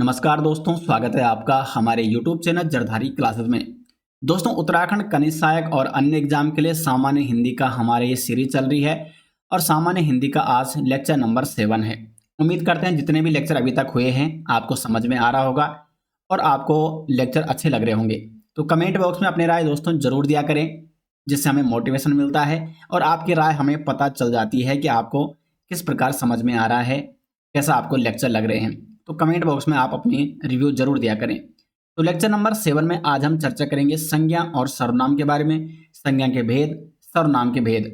नमस्कार दोस्तों, स्वागत है आपका हमारे YouTube चैनल जरधारी क्लासेस में। दोस्तों, उत्तराखंड कनिष्ठ सहायक और अन्य एग्जाम के लिए सामान्य हिंदी का हमारे ये सीरीज चल रही है और सामान्य हिंदी का आज लेक्चर नंबर 7 है। उम्मीद करते हैं जितने भी लेक्चर अभी तक हुए हैं आपको समझ में आ रहा होगा और आपको लेक्चर अच्छे लग रहे होंगे। तो कमेंट बॉक्स में अपनी राय दोस्तों जरूर दिया करें, जिससे हमें मोटिवेशन मिलता है और आपकी राय हमें पता चल जाती है कि आपको किस प्रकार समझ में आ रहा है, कैसा आपको लेक्चर लग रहे हैं। तो कमेंट बॉक्स में आप अपनी रिव्यू जरूर दिया करें। तो लेक्चर नंबर 7 में आज हम चर्चा करेंगे संज्ञा और सर्वनाम के बारे में, संज्ञा के भेद, सर्वनाम के भेद।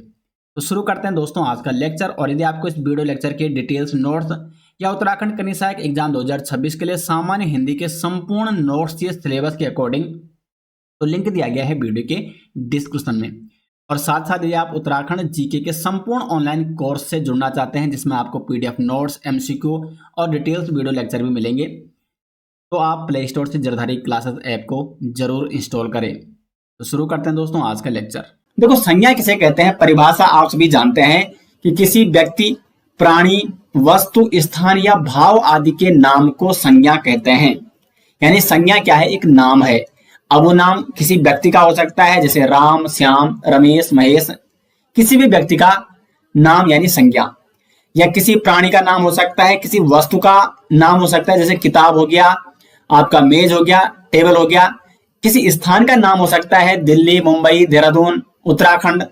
तो शुरू करते हैं दोस्तों आज का लेक्चर। और यदि आपको इस वीडियो लेक्चर के डिटेल्स नोट्स या उत्तराखंड कनिष्ठ सहायक एग्जाम 2026 के लिए सामान्य हिंदी के संपूर्ण नोट्स या सिलेबस के अकॉर्डिंग, तो लिंक दिया गया है वीडियो के डिस्क्रिप्शन में। और साथ साथ यदि आप उत्तराखंड जीके के संपूर्ण ऑनलाइन कोर्स से जुड़ना चाहते हैं, जिसमें आपको पीडीएफ नोट्स, एमसीक्यू और डिटेल्स वीडियो लेक्चर भी मिलेंगे, तो आप प्ले स्टोर से जरधारी क्लासेस ऐप को जरूर इंस्टॉल करें। तो शुरू करते हैं दोस्तों आज का लेक्चर। देखो, संज्ञा किसे कहते हैं, परिभाषा आप सभी जानते हैं कि किसी व्यक्ति, प्राणी, वस्तु, स्थान या भाव आदि के नाम को संज्ञा कहते हैं। यानी संज्ञा क्या है? एक नाम है। अब वो नाम किसी व्यक्ति का हो सकता है, जैसे राम, श्याम, रमेश, महेश, किसी भी व्यक्ति का नाम यानी संज्ञा, या किसी प्राणी का नाम हो सकता है, किसी वस्तु का नाम हो सकता है, जैसे किताब हो गया, आपका मेज हो गया, टेबल हो गया। किसी स्थान का नाम हो सकता है, दिल्ली, मुंबई, देहरादून, उत्तराखंड,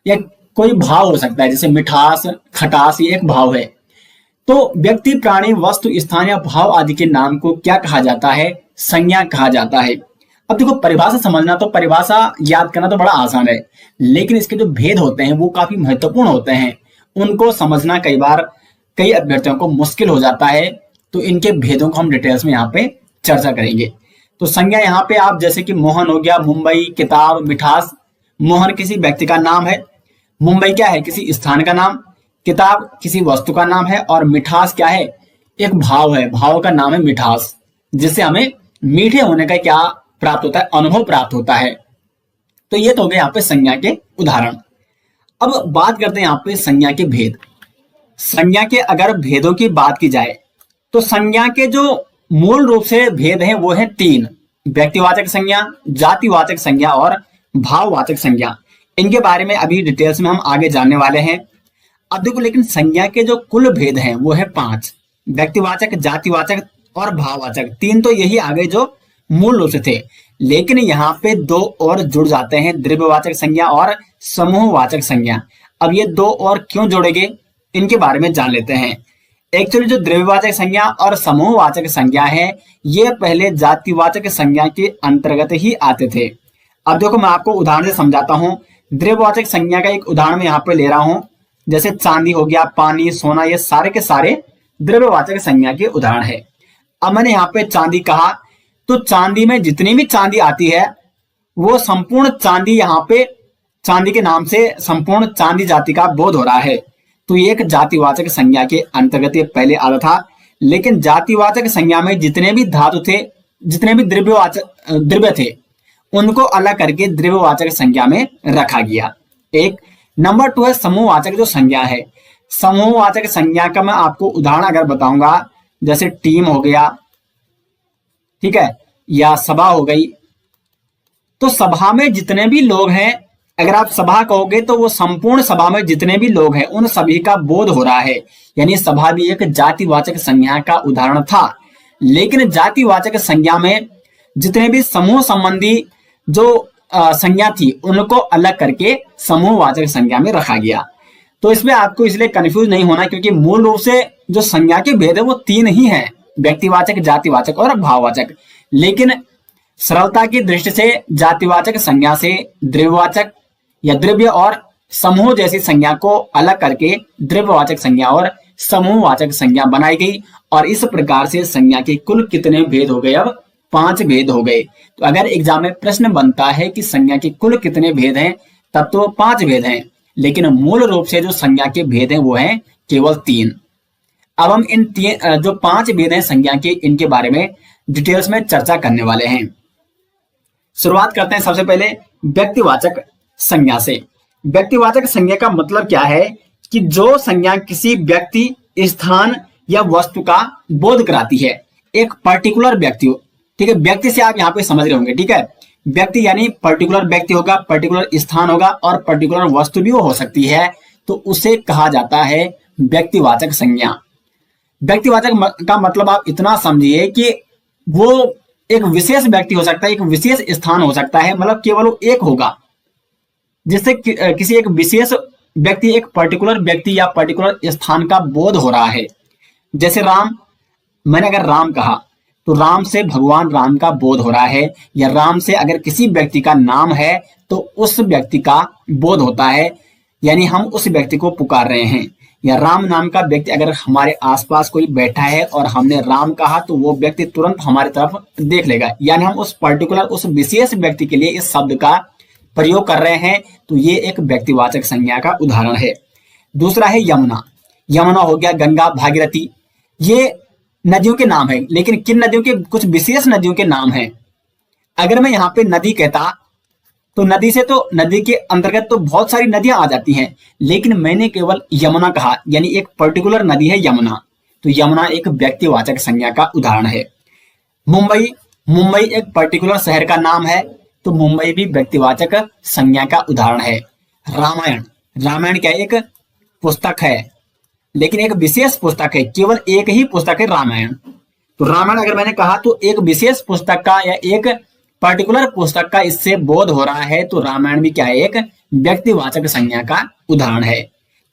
या कोई भाव हो सकता है, जैसे मिठास, खटास, ये एक भाव है। तो व्यक्ति, प्राणी, वस्तु, स्थान या भाव आदि के नाम को क्या कहा जाता है? संज्ञा कहा जाता है। अब देखो, परिभाषा समझना, तो परिभाषा याद करना तो बड़ा आसान है, लेकिन इसके जो भेद होते हैं वो काफी महत्वपूर्ण होते हैं। उनको समझना कई बार कई अभ्यर्थियों को मुश्किल हो जाता है। तो इनके भेदों को हम डिटेल्स में यहाँ पे चर्चा करेंगे। तो संज्ञा यहाँ पे आप जैसे कि मोहन हो गया, मुंबई, किताब, मिठास। मोहन किसी व्यक्ति का नाम है, मुंबई क्या है? किसी स्थान का नाम, किताब किसी वस्तु का नाम है, और मिठास क्या है? एक भाव है, भाव का नाम है मिठास, जिससे हमें मीठे होने का क्या प्राप्त होता है? अनुभव प्राप्त होता है। तो ये तो हो गए यहाँ पे संज्ञा के उदाहरण। अब बात करते हैं यहाँ पे संज्ञा के भेद। संज्ञा के अगर भेदों की बात की जाए तो संज्ञा के जो मूल रूप से भेद हैं वो है 3: व्यक्तिवाचक संज्ञा, जातिवाचक संज्ञा और भाववाचक संज्ञा। इनके बारे में अभी डिटेल्स में हम आगे जानने वाले हैं। अब देखो, लेकिन संज्ञा के जो कुल भेद हैं वो है 5: व्यक्तिवाचक, जातिवाचक और भाववाचक। 3 तो यही आ गए जो मूल रूप से थे, लेकिन यहाँ पे 2 और जुड़ जाते हैं, द्रव्यवाचक संज्ञा और समूहवाचक संज्ञा। अब ये 2 और क्यों जोड़ेंगे, इनके बारे में जान लेते हैं। एक्चुअली जो द्रव्यवाचक संज्ञा और समूहवाचक संज्ञा है, ये पहले जातिवाचक संज्ञा के अंतर्गत ही आते थे। अब देखो, मैं आपको उदाहरण से समझाता हूँ। द्रव्यवाचक संज्ञा का एक उदाहरण मैं यहाँ पे ले रहा हूँ, जैसे चांदी हो गया, पानी, सोना, ये सारे के सारे द्रव्यवाचक संज्ञा के उदाहरण है। अब मैंने यहाँ पे चांदी कहा, तो चांदी में जितनी भी चांदी आती है वो संपूर्ण चांदी, यहाँ पे चांदी के नाम से संपूर्ण चांदी जाति का बोध हो रहा है। तो ये एक जातिवाचक संज्ञा के अंतर्गत ये पहले आता था। लेकिन जातिवाचक संज्ञा में जितने भी धातु थे, जितने भी द्रव्य थे, उनको अलग करके द्रव्यवाचक संज्ञा में रखा गया। एक नंबर 2 है समूहवाचक जो संज्ञा है। समूहवाचक संज्ञा का मैं आपको उदाहरण अगर बताऊंगा, जैसे टीम हो गया, ठीक है, या सभा हो गई। तो सभा में जितने भी लोग हैं, अगर आप सभा कहोगे तो वो संपूर्ण सभा में जितने भी लोग हैं उन सभी का बोध हो रहा है। यानी सभा भी एक जातिवाचक संज्ञा का उदाहरण था। लेकिन जातिवाचक संज्ञा में जितने भी समूह संबंधी जो संज्ञा थी उनको अलग करके समूहवाचक संज्ञा में रखा गया। तो इसमें आपको इसलिए कंफ्यूज नहीं होना, क्योंकि मूल रूप से जो संज्ञा के भेद है वो 3 ही है: व्यक्तिवाचक, जातिवाचक और भाववाचक। लेकिन सरलता की दृष्टि से जातिवाचक संज्ञा से द्रव्यवाचक या द्रव्य और समूह जैसी संज्ञा को अलग करके द्रव्यवाचक संज्ञा और समूहवाचक संज्ञा बनाई गई। और इस प्रकार से संज्ञा के कुल कितने भेद हो गए? अब 5 भेद हो गए। तो अगर एग्जाम में प्रश्न बनता है कि संज्ञा के कुल कितने भेद हैं, तब तो 5 भेद हैं, लेकिन मूल रूप से जो संज्ञा के भेद हैं वो हैं केवल 3। अब हम इन जो 5 भेद हैं संज्ञा के, इनके बारे में डिटेल्स में चर्चा करने वाले हैं। शुरुआत करते हैं सबसे पहले व्यक्तिवाचक संज्ञा से। व्यक्तिवाचक संज्ञा का मतलब क्या है कि जो संज्ञा किसी व्यक्ति, स्थान या वस्तु का बोध कराती है। एक पर्टिकुलर व्यक्ति हो, ठीक है, व्यक्ति से आप यहाँ पे समझ रहे होंगे, ठीक है, व्यक्ति यानी पर्टिकुलर व्यक्ति होगा, पर्टिकुलर स्थान होगा और पर्टिकुलर वस्तु भी हो सकती है, तो उसे कहा जाता है व्यक्तिवाचक संज्ञा। व्यक्तिवाचक का मतलब आप इतना समझिए कि वो एक विशेष व्यक्ति हो सकता है, एक विशेष स्थान हो सकता है, मतलब केवल वो एक होगा, जिससे किसी एक विशेष व्यक्ति, एक पर्टिकुलर व्यक्ति या पर्टिकुलर स्थान का बोध हो रहा है। जैसे राम, मैंने अगर राम कहा तो राम से भगवान राम का बोध हो रहा है, या राम से अगर किसी व्यक्ति का नाम है तो उस व्यक्ति का बोध होता है, यानी हम उस व्यक्ति को पुकार रहे हैं। या राम नाम का व्यक्ति अगर हमारे आसपास कोई बैठा है और हमने राम कहा तो वो व्यक्ति तुरंत हमारी तरफ देख लेगा, यानी हम उस पर्टिकुलर, उस विशेष व्यक्ति के लिए इस शब्द का प्रयोग कर रहे हैं, तो ये एक व्यक्तिवाचक संज्ञा का उदाहरण है। दूसरा है यमुना। यमुना हो गया, गंगा, भागीरथी, ये नदियों के नाम है, लेकिन किन नदियों के? कुछ विशेष नदियों के नाम हैं। अगर मैं यहाँ पे नदी कहता तो नदी से, तो नदी के अंतर्गत तो बहुत सारी नदियां आ जाती हैं, लेकिन मैंने केवल यमुना कहा, यानी एक पर्टिकुलर नदी है यमुना, तो यमुना एक व्यक्तिवाचक संज्ञा का उदाहरण है। मुंबई, मुंबई एक पर्टिकुलर शहर का नाम है, तो मुंबई भी व्यक्तिवाचक संज्ञा का उदाहरण है। रामायण, रामायण क्या एक पुस्तक है, लेकिन एक विशेष पुस्तक है, केवल एक ही पुस्तक है रामायण। तो रामायण अगर मैंने कहा तो एक विशेष पुस्तक का या एक पर्टिकुलर पुस्तक का इससे बोध हो रहा है, तो रामायण भी क्या है? एक व्यक्तिवाचक संज्ञा का उदाहरण है।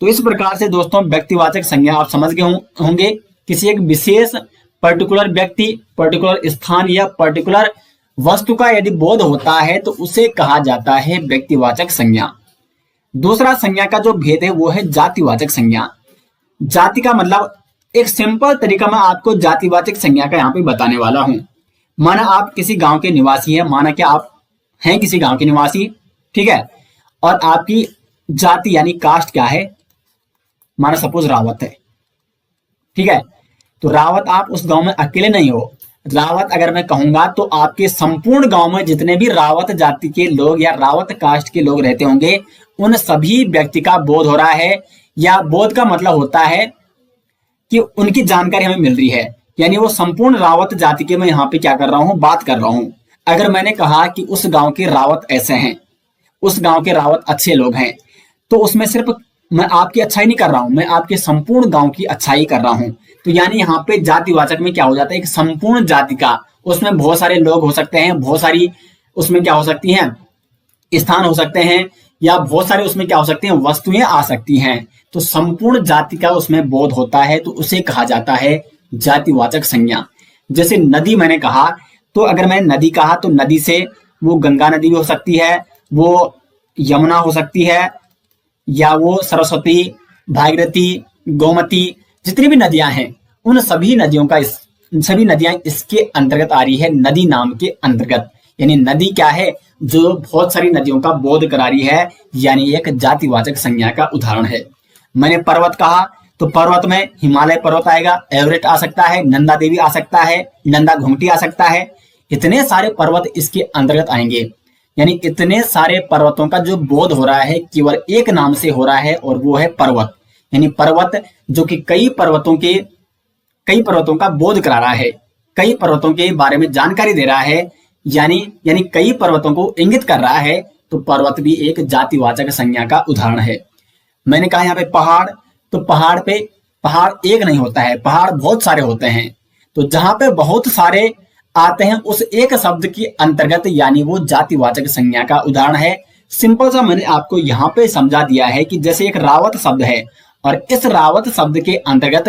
तो इस प्रकार से दोस्तों व्यक्तिवाचक संज्ञा आप समझ गए होंगे, किसी एक विशेष पर्टिकुलर व्यक्ति, पर्टिकुलर स्थान या पर्टिकुलर वस्तु का यदि बोध होता है तो उसे कहा जाता है व्यक्तिवाचक संज्ञा। दूसरा संज्ञा का जो भेद है वो है जातिवाचक संज्ञा। जाति का मतलब, एक सिंपल तरीका मैं आपको जातिवाचक संज्ञा का यहाँ पे बताने वाला हूं। माना आप किसी गांव के निवासी हैं, माना कि आप हैं किसी गांव के निवासी, ठीक है, और आपकी जाति यानी कास्ट क्या है? माना सपोज रावत है, ठीक है, तो रावत आप उस गांव में अकेले नहीं हो। रावत अगर मैं कहूंगा तो आपके संपूर्ण गांव में जितने भी रावत जाति के लोग या रावत कास्ट के लोग रहते होंगे, उन सभी व्यक्ति का बोध हो रहा है, या बोध का मतलब होता है कि उनकी जानकारी हमें मिल रही है, यानी वो संपूर्ण रावत जाति के मैं यहाँ पे क्या कर रहा हूँ? बात कर रहा हूँ। अगर मैंने कहा कि उस गांव के रावत ऐसे हैं, उस गांव के रावत अच्छे लोग हैं, तो उसमें सिर्फ मैं आपकी अच्छाई नहीं कर रहा हूं, मैं आपके संपूर्ण गांव की अच्छाई कर रहा हूं। तो यानी यहाँ पे जातिवाचक में क्या हो जाता है? एक संपूर्ण जाति का, उसमें बहुत सारे लोग हो सकते हैं, बहुत सारी उसमें क्या हो सकती हैं? स्थान हो सकते हैं, या बहुत सारे उसमें क्या हो सकते हैं? वस्तुएं आ सकती हैं। तो संपूर्ण जाति का उसमें बोध होता है, तो उसे कहा जाता है जातिवाचक संज्ञा। जैसे नदी मैंने कहा, तो अगर मैंने नदी कहा तो नदी से वो गंगा नदी भी हो सकती है, वो यमुना हो सकती है, या वो सरस्वती, भागीरथी, गोमती, जितनी भी नदियां हैं उन सभी नदियों का सभी नदियां इसके अंतर्गत आ रही है, नदी नाम के अंतर्गत। यानी नदी क्या है? जो बहुत सारी नदियों का बोध करा रही है, यानी एक जातिवाचक संज्ञा का उदाहरण है। मैंने पर्वत कहा तो पर्वत में हिमालय पर्वत आएगा, एवरेस्ट आ सकता है, नंदा देवी आ सकता है, नंदा घुंगटी आ सकता है, इतने सारे पर्वत इसके अंतर्गत आएंगे। यानी इतने सारे पर्वतों का जो बोध हो रहा है केवल एक नाम से हो रहा है, और वो है पर्वत। यानी पर्वत जो कि कई पर्वतों का बोध करा रहा है, कई पर्वतों के बारे में जानकारी दे रहा है, यानी कई पर्वतों को इंगित कर रहा है, तो पर्वत भी एक जातिवाचक संज्ञा का उदाहरण है। मैंने कहा यहाँ पे पहाड़, तो पहाड़ एक नहीं होता है, पहाड़ बहुत सारे होते हैं। तो जहां पे बहुत सारे आते हैं उस एक शब्द के अंतर्गत, यानी वो जातिवाचक संज्ञा का उदाहरण है। सिंपल सा मैंने आपको यहाँ पे समझा दिया है कि जैसे एक रावत शब्द है, और इस रावत शब्द के अंतर्गत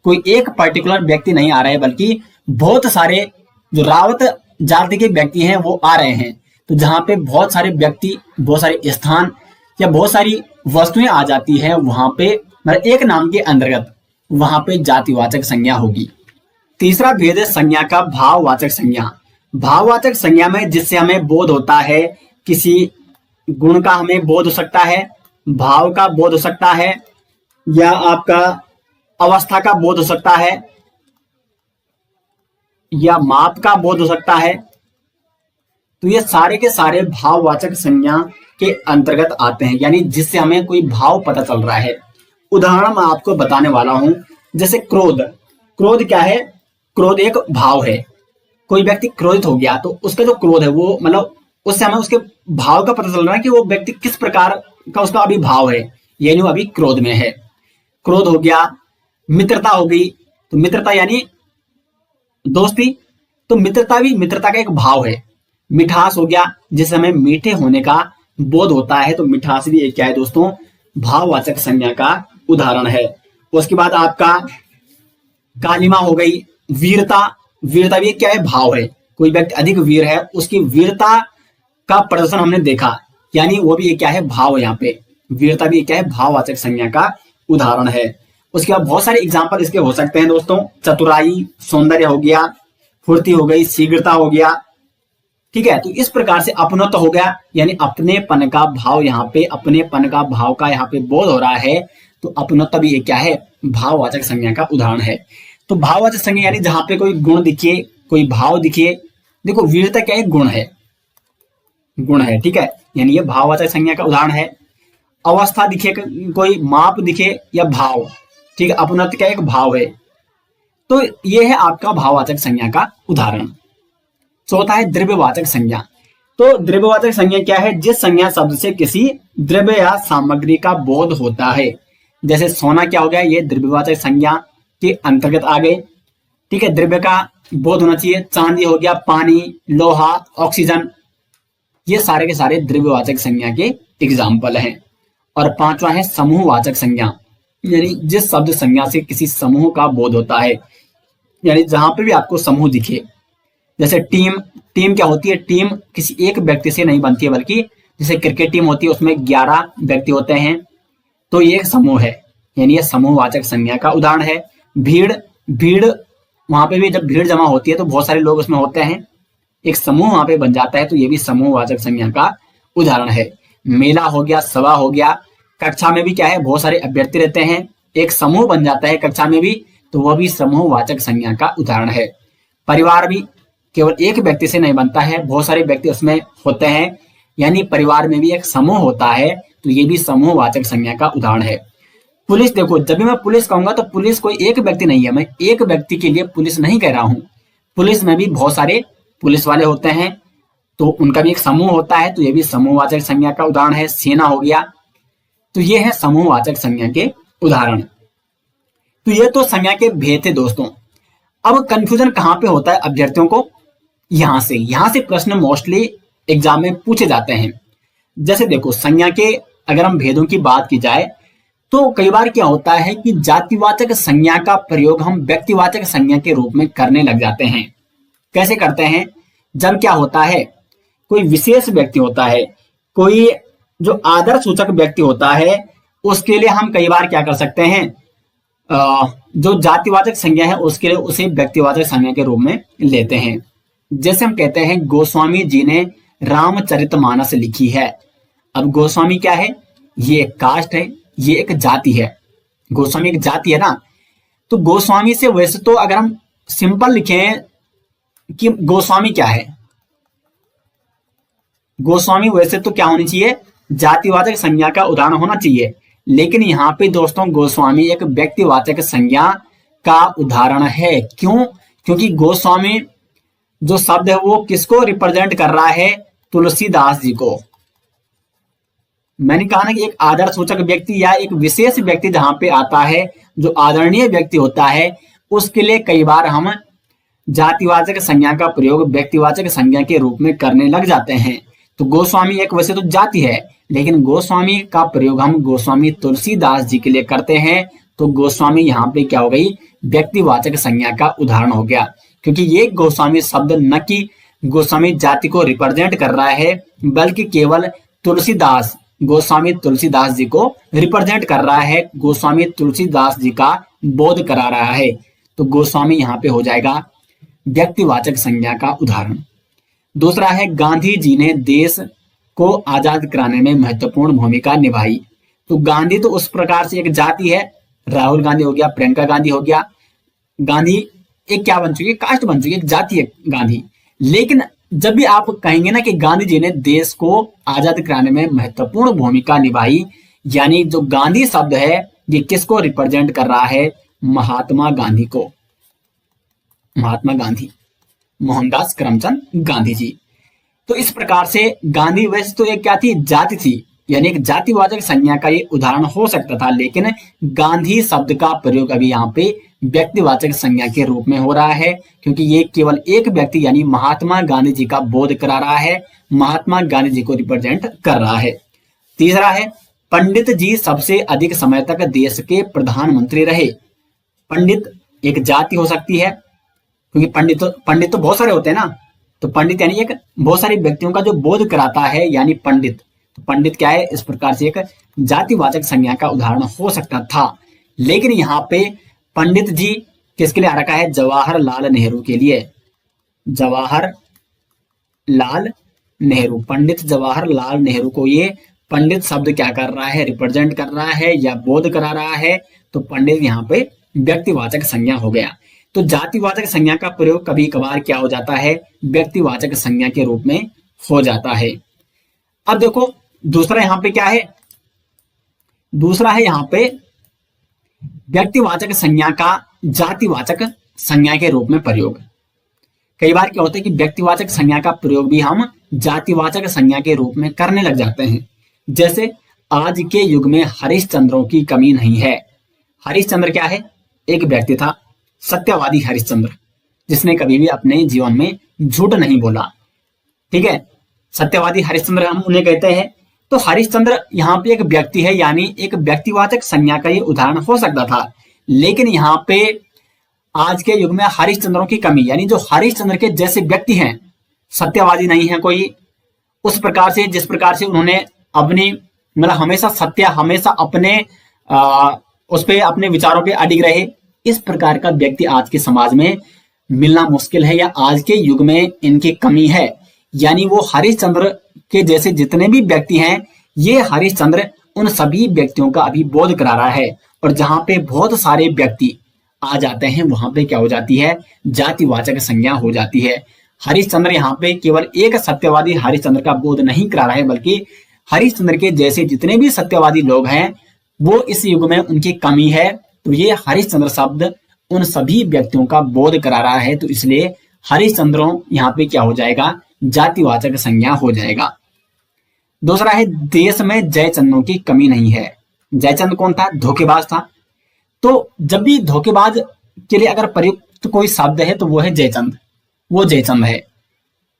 कोई एक पर्टिकुलर व्यक्ति नहीं आ रहा है, बल्कि बहुत सारे जो रावत जाति के व्यक्ति हैं वो आ रहे हैं। तो जहां पे बहुत सारे व्यक्ति, बहुत सारे स्थान या बहुत सारी वस्तुएं आ जाती हैं, वहां पे मतलब एक नाम के अंतर्गत, वहां पे जातिवाचक संज्ञा होगी। तीसरा भेद है संज्ञा का भाववाचक संज्ञा। भाववाचक संज्ञा में जिससे हमें बोध होता है, किसी गुण का हमें बोध हो सकता है, भाव का बोध हो सकता है, या आपका अवस्था का बोध हो सकता है, या माप का बोध हो सकता है। तो ये सारे के सारे भाववाचक संज्ञा के अंतर्गत आते हैं, यानी जिससे हमें कोई भाव पता चल रहा है। उदाहरण मैं आपको बताने वाला हूं, जैसे क्रोध। क्रोध क्या है? क्रोध एक भाव है। कोई व्यक्ति क्रोधित हो गया तो उसका जो क्रोध है वो मतलब उससे हमें उसके भाव का पता चल रहा है कि वो व्यक्ति किस प्रकार का उसका अभी भाव है, यानी वो अभी क्रोध में है। क्रोध हो गया। मित्रता हो गई, तो मित्रता यानी दोस्ती, तो मित्रता का एक भाव है। मिठास हो गया, जिस हमें मीठे होने का बोध होता है, तो मिठास भी एक क्या है दोस्तों, भाववाचक संज्ञा का उदाहरण है। उसके बाद आपका कालिमा हो गई। वीरता, वीरता भी एक क्या है, भाव है। कोई व्यक्ति अधिक वीर है, उसकी वीरता का प्रदर्शन हमने देखा, यानी वो भी एक क्या है, भाव। यहाँ पे वीरता भी एक क्या है, भाववाचक संज्ञा का उदाहरण है। उसके बाद बहुत सारे एग्जाम्पल इसके हो सकते हैं दोस्तों। चतुराई, सौंदर्य हो गया, फुर्ती हो गई, शीघ्रता हो गया। ठीक है, तो इस प्रकार से अपनत्व हो गया, यानी अपनेपन का भाव, यहाँ पे अपनेपन का भाव का यहाँ पे बोध हो रहा है, तो अपनत्व भी एक क्या है, भाववाचक संज्ञा का उदाहरण है। तो भाववाचक संज्ञा यानी जहां पे कोई गुण दिखे, कोई भाव दिखे। देखो वीरता क्या है, गुण है, गुण है। ठीक है, यानी ये भाववाचक संज्ञा का उदाहरण है। अवस्था दिखे, कोई माप दिखे या भाव। ठीक है, अपनत्व क्या एक भाव है, तो ये है आपका भाववाचक संज्ञा का उदाहरण। चौथा है द्रव्यवाचक संज्ञा। तो द्रव्यवाचक संज्ञा क्या है, जिस संज्ञा शब्द से किसी द्रव्य या सामग्री का बोध होता है। जैसे सोना क्या हो गया, ये द्रव्यवाचक संज्ञा के अंतर्गत आ गए। ठीक है, द्रव्य का बोध होना चाहिए। चांदी हो गया, पानी, लोहा, ऑक्सीजन, ये सारे के सारे द्रव्यवाचक संज्ञा के एग्जाम्पल हैं। और पांचवा है समूहवाचक संज्ञा, यानी जिस शब्द संज्ञा से किसी समूह का बोध होता है, यानी जहां पे भी आपको समूह दिखे। जैसे टीम, टीम क्या होती है, टीम किसी एक व्यक्ति से नहीं बनती है, बल्कि जैसे क्रिकेट टीम होती है उसमें 11 व्यक्ति होते हैं, तो ये एक समूह है, यानी ये समूहवाचक संज्ञा का उदाहरण है। भीड़, भीड़ वहां पे भी जब भीड़ जमा होती है तो बहुत सारे लोग उसमें होते हैं, एक समूह वहां पे बन जाता है, तो ये भी समूहवाचक संज्ञा का उदाहरण है। मेला हो गया, सभा हो गया। कक्षा में भी क्या है, बहुत सारे अभ्यर्थी रहते हैं, एक समूह बन जाता है कक्षा में भी, तो वह भी समूहवाचक संज्ञा का उदाहरण है। परिवार भी केवल एक व्यक्ति से नहीं बनता है, बहुत सारे व्यक्ति उसमें होते हैं, यानी परिवार में भी एक समूह होता है, तो ये भी समूहवाचक संज्ञा का उदाहरण है। पुलिस, देखो जब भी मैं पुलिस कहूंगा तो पुलिस कोई एक व्यक्ति नहीं है, मैं एक व्यक्ति के लिए पुलिस नहीं कह रहा हूं। पुलिस में भी बहुत सारे पुलिस वाले होते हैं, तो उनका भी एक समूह होता है, तो ये भी समूहवाचक संज्ञा का उदाहरण है। सेना हो गया, तो ये है समूहवाचक संज्ञा के उदाहरण। तो ये तो संज्ञा के भेद थे दोस्तों। अब कंफ्यूजन कहां पे होता है अभ्यर्थियों को, यहां से प्रश्न मोस्टली एग्जाम में पूछे जाते हैं। जैसे देखो संज्ञा के अगर हम भेदों की बात की जाए तो कई बार क्या होता है कि जातिवाचक संज्ञा का प्रयोग हम व्यक्तिवाचक संज्ञा के रूप में करने लग जाते हैं। कैसे करते हैं, जब क्या होता है, कोई विशेष व्यक्ति होता है, कोई जो आदर सूचक व्यक्ति होता है, उसके लिए हम कई बार क्या कर सकते हैं, जो जातिवाचक संज्ञा है उसके लिए उसे व्यक्तिवाचक संज्ञा के रूप में लेते हैं। जैसे हम कहते हैं गोस्वामी जी ने रामचरितमानस लिखी है। अब गोस्वामी क्या है, ये एक कास्ट है, ये एक जाति है। गोस्वामी एक जाति है ना, तो गोस्वामी से वैसे तो अगर हम सिंपल लिखें कि गोस्वामी क्या है, गोस्वामी वैसे तो क्या होनी चाहिए, जातिवाचक संज्ञा का उदाहरण होना चाहिए। लेकिन यहाँ पे दोस्तों गोस्वामी एक व्यक्तिवाचक संज्ञा का उदाहरण है। क्यों? क्योंकि गोस्वामी जो शब्द है वो किसको रिप्रेजेंट कर रहा है, तुलसीदास जी को। मैंने कहा ना कि एक आदर सूचक व्यक्ति या एक विशेष व्यक्ति जहां पे आता है, जो आदरणीय व्यक्ति होता है, उसके लिए कई बार हम जातिवाचक संज्ञा का प्रयोग व्यक्तिवाचक संज्ञा के रूप में करने लग जाते हैं। तो गोस्वामी एक वैसे तो जाति है, लेकिन गोस्वामी का प्रयोग हम गोस्वामी तुलसीदास जी के लिए करते हैं, तो गोस्वामी यहाँ पे क्या हो गई, व्यक्तिवाचक संज्ञा का उदाहरण हो गया। क्योंकि ये गोस्वामी शब्द न कि गोस्वामी जाति को रिप्रेजेंट कर रहा है, बल्कि केवल तुलसीदास, गोस्वामी तुलसीदास जी को रिप्रेजेंट कर रहा है, गोस्वामी तुलसीदास जी का बोध करा रहा है। तो गोस्वामी यहाँ पे हो जाएगा व्यक्तिवाचक संज्ञा का उदाहरण। दूसरा है गांधी जी ने देश को आजाद कराने में महत्वपूर्ण भूमिका निभाई। तो गांधी तो उस प्रकार से एक जाति है, राहुल गांधी हो गया, प्रियंका गांधी हो गया, गांधी एक क्या बन चुकी है, कास्ट बन चुकी है, एक जाति है गांधी। लेकिन जब भी आप कहेंगे ना कि गांधी जी ने देश को आजाद कराने में महत्वपूर्ण भूमिका निभाई, यानी जो गांधी शब्द है ये किसको रिप्रेजेंट कर रहा है, महात्मा गांधी को। महात्मा गांधी, मोहनदास करमचंद गांधी जी। तो इस प्रकार से गांधी वैसे तो एक क्या थी, जाति थी, यानी एक जातिवाचक संज्ञा का ये उदाहरण हो सकता था, लेकिन गांधी शब्द का प्रयोग अभी यहाँ पे व्यक्तिवाचक संज्ञा के रूप में हो रहा है, क्योंकि ये केवल एक व्यक्ति यानी महात्मा गांधी जी का बोध करा रहा है, महात्मा गांधी जी को रिप्रेजेंट कर रहा है। तीसरा है, पंडित जी सबसे अधिक समय तक देश के प्रधानमंत्री रहे। पंडित एक जाति हो सकती है, क्योंकि पंडित तो बहुत सारे होते हैं ना, तो पंडित यानी एक बहुत सारे व्यक्तियों का जो बोध कराता है यानी पंडित। तो पंडित क्या है, इस प्रकार से एक जातिवाचक संज्ञा का उदाहरण हो सकता था, लेकिन यहाँ पे पंडित जी किसके लिए आ रखा है, जवाहरलाल नेहरू के लिए। जवाहरलाल नेहरू, पंडित जवाहरलाल नेहरू को ये पंडित शब्द क्या कर रहा है, रिप्रेजेंट कर रहा है या बोध करा रहा है। तो पंडित यहाँ पे व्यक्तिवाचक संज्ञा हो गया। तो जातिवाचक संज्ञा का प्रयोग कभी कभार क्या हो जाता है, व्यक्तिवाचक संज्ञा के रूप में हो जाता है। अब देखो दूसरा यहाँ पे क्या है, दूसरा है यहाँ पे व्यक्तिवाचक संज्ञा का जातिवाचक संज्ञा के रूप में प्रयोग। कई बार क्या होता है कि व्यक्तिवाचक संज्ञा का प्रयोग भी हम जातिवाचक संज्ञा के रूप में करने लग जाते हैं। जैसे आज के युग में हरिश्चंद्रों की कमी नहीं है। हरिश्चंद्र क्या है, एक व्यक्ति था, सत्यवादी हरिश्चंद्र, जिसने कभी भी अपने जीवन में झूठ नहीं बोला। ठीक है, सत्यवादी हरिश्चंद्र हम उन्हें कहते हैं। तो हरिश्चंद्र यहाँ पे एक व्यक्ति है, यानी एक व्यक्तिवाचक संज्ञा का ये उदाहरण हो सकता था, लेकिन यहाँ पे आज के युग में हरिश्चंद्रों की कमी, यानी जो हरिश्चंद्र के जैसे व्यक्ति हैं, सत्यवादी नहीं है कोई, उस प्रकार से जिस प्रकार से उन्होंने अपनी मतलब हमेशा सत्य, हमेशा अपने उस पे अपने विचारों पे अडिग रहे, इस प्रकार का व्यक्ति आज के समाज में मिलना मुश्किल है, या आज के युग में इनकी कमी है। यानी वो हरिश्चंद्र के जैसे जितने भी व्यक्ति हैं, ये हरिश्चंद्र उन सभी व्यक्तियों का अभी बोध करा रहा है, और जहां पे बहुत सारे व्यक्ति आ जाते हैं वहां पे क्या हो जाती है, जातिवाचक संज्ञा हो जाती है। हरिश्चंद्र यहाँ पे केवल एक सत्यवादी हरिश्चंद्र का बोध नहीं करा रहा है, बल्कि हरिश्चंद्र के जैसे जितने भी सत्यवादी लोग हैं वो इस युग में उनकी कमी है। तो ये हरिश्चंद्र शब्द उन सभी व्यक्तियों का बोध करा रहा है, तो इसलिए हरिश्चंद्रों यहाँ पे क्या हो जाएगा, जातिवाचक संज्ञा हो जाएगा। दूसरा है, देश में जयचंदों की कमी नहीं है। जयचंद कौन था, धोखेबाज था। तो जब भी धोखेबाज के लिए अगर प्रयुक्त कोई शब्द है तो वो है जयचंद, वो जयचंद है।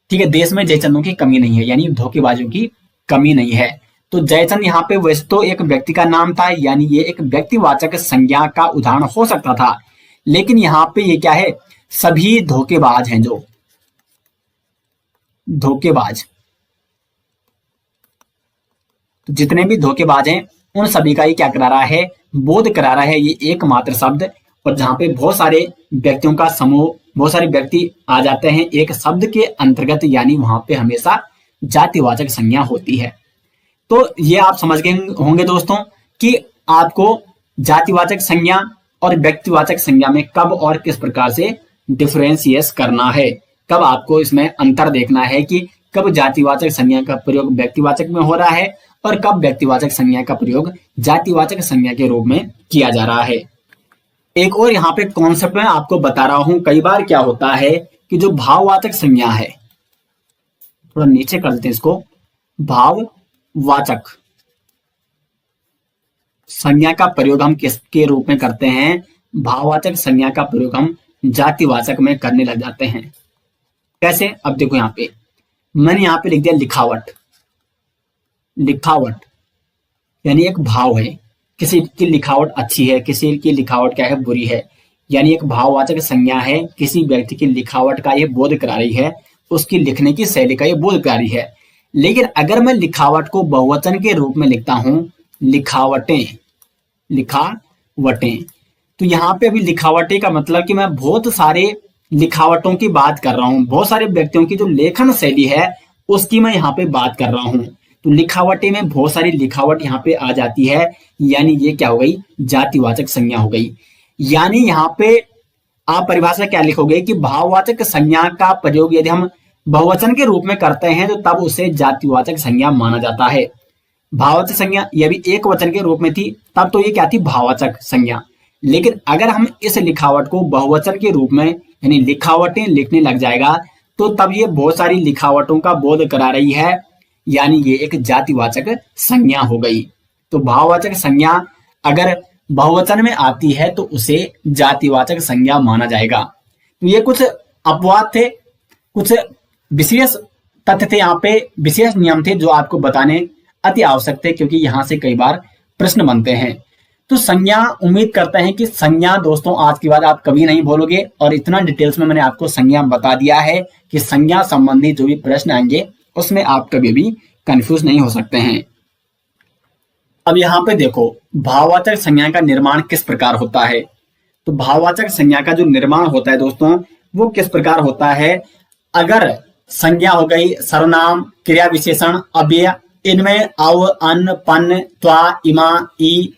ठीक है, देश में जयचंदों की कमी नहीं है, यानी धोखेबाजों की कमी नहीं है। तो जयचंद यहाँ पे वैसे तो एक व्यक्ति का नाम था, यानी ये एक व्यक्तिवाचक संज्ञा का उदाहरण हो सकता था, लेकिन यहाँ पे ये क्या है, सभी धोखेबाज हैं, जो धोखेबाज, तो जितने भी धोखेबाज हैं उन सभी का ये क्या करा रहा है, बोध करा रहा है, ये एकमात्र शब्द। और जहां पे बहुत सारे व्यक्तियों का समूह, बहुत सारे व्यक्ति आ जाते हैं एक शब्द के अंतर्गत, यानी वहां पे हमेशा जातिवाचक संज्ञा होती है। तो ये आप समझ गए होंगे दोस्तों कि आपको जातिवाचक संज्ञा और व्यक्तिवाचक संज्ञा में कब और किस प्रकार से डिफरेंशिएट करना है, कब आपको इसमें अंतर देखना है कि कब जातिवाचक संज्ञा का प्रयोग व्यक्तिवाचक में हो रहा है और कब व्यक्तिवाचक संज्ञा का प्रयोग जातिवाचक संज्ञा के रूप में किया जा रहा है। एक और यहाँ पे कॉन्सेप्ट में आपको बता रहा हूं, कई बार क्या होता है कि जो भाववाचक संज्ञा है, थोड़ा नीचे कर देते हैं इसको, भाववाचक संज्ञा का प्रयोग हम किसके रूप में करते हैं, भाववाचक संज्ञा का प्रयोग हम जातिवाचक में करने लग जाते हैं। कैसे, अब देखो यहाँ पे मैंने यहाँ पे लिख दिया लिखावट। लिखावट यानी एक भाव है, किसी की लिखावट अच्छी है, किसी की लिखावट क्या है, बुरी है, यानी एक भाववाचक संज्ञा है, किसी व्यक्ति की लिखावट का ये बोध करा रही है, उसकी लिखने की शैली का ये बोध करा रही है। लेकिन अगर मैं लिखावट को बहुवचन के रूप में लिखता हूं, लिखावटें, लिखावटें, तो यहाँ पे अभी लिखावटें का मतलब कि मैं बहुत सारे लिखावटों की बात कर रहा हूं, बहुत सारे व्यक्तियों की जो लेखन शैली है उसकी मैं यहाँ पे बात कर रहा हूं। तो लिखावटें में बहुत सारी लिखावट यहाँ पे आ जाती है, यानी ये क्या हो गई, जातिवाचक संज्ञा हो गई। यानी यहाँ पे आप परिभाषा क्या लिखोगे कि भाववाचक संज्ञा का प्रयोग यदि हम बहुवचन के रूप में करते हैं तो तब उसे जातिवाचक संज्ञा माना जाता है। भाववाचक संज्ञा यह भी एक वचन के रूप में थी तब तो ये क्या थी, भाववाचक संज्ञा। लेकिन अगर हम इस लिखावट को बहुवचन के रूप में यानी लिखावटें लिखने लग जाएगा, तो तब ये बहुत सारी लिखावटों का बोध करा रही है, यानी ये एक जातिवाचक संज्ञा हो गई। तो भाववाचक संज्ञा अगर बहुवचन में आती है तो उसे जातिवाचक संज्ञा माना जाएगा। तो ये कुछ अपवाद थे, कुछ विशेष तथ्य थे, यहाँ पे विशेष नियम थे जो आपको बताने अति आवश्यक थे, क्योंकि यहाँ से कई बार प्रश्न बनते हैं। तो संज्ञा, उम्मीद करते हैं कि संज्ञा दोस्तों आज के बाद आप कभी नहीं भूलोगे, और इतना डिटेल्स में मैंने आपको संज्ञा बता दिया है कि संज्ञा संबंधी जो भी प्रश्न आएंगे उसमें आप कभी भी कंफ्यूज नहीं हो सकते हैं। अब यहाँ पे देखो भाववाचक संज्ञा का निर्माण किस प्रकार होता है। तो भाववाचक संज्ञा का जो निर्माण होता है दोस्तों वो किस प्रकार होता है। अगर संज्ञा हो गई सर्वनाम, क्रिया विशेषण, अव्यय, इनमें अव, अन, पन, त्वा, इमा, ई,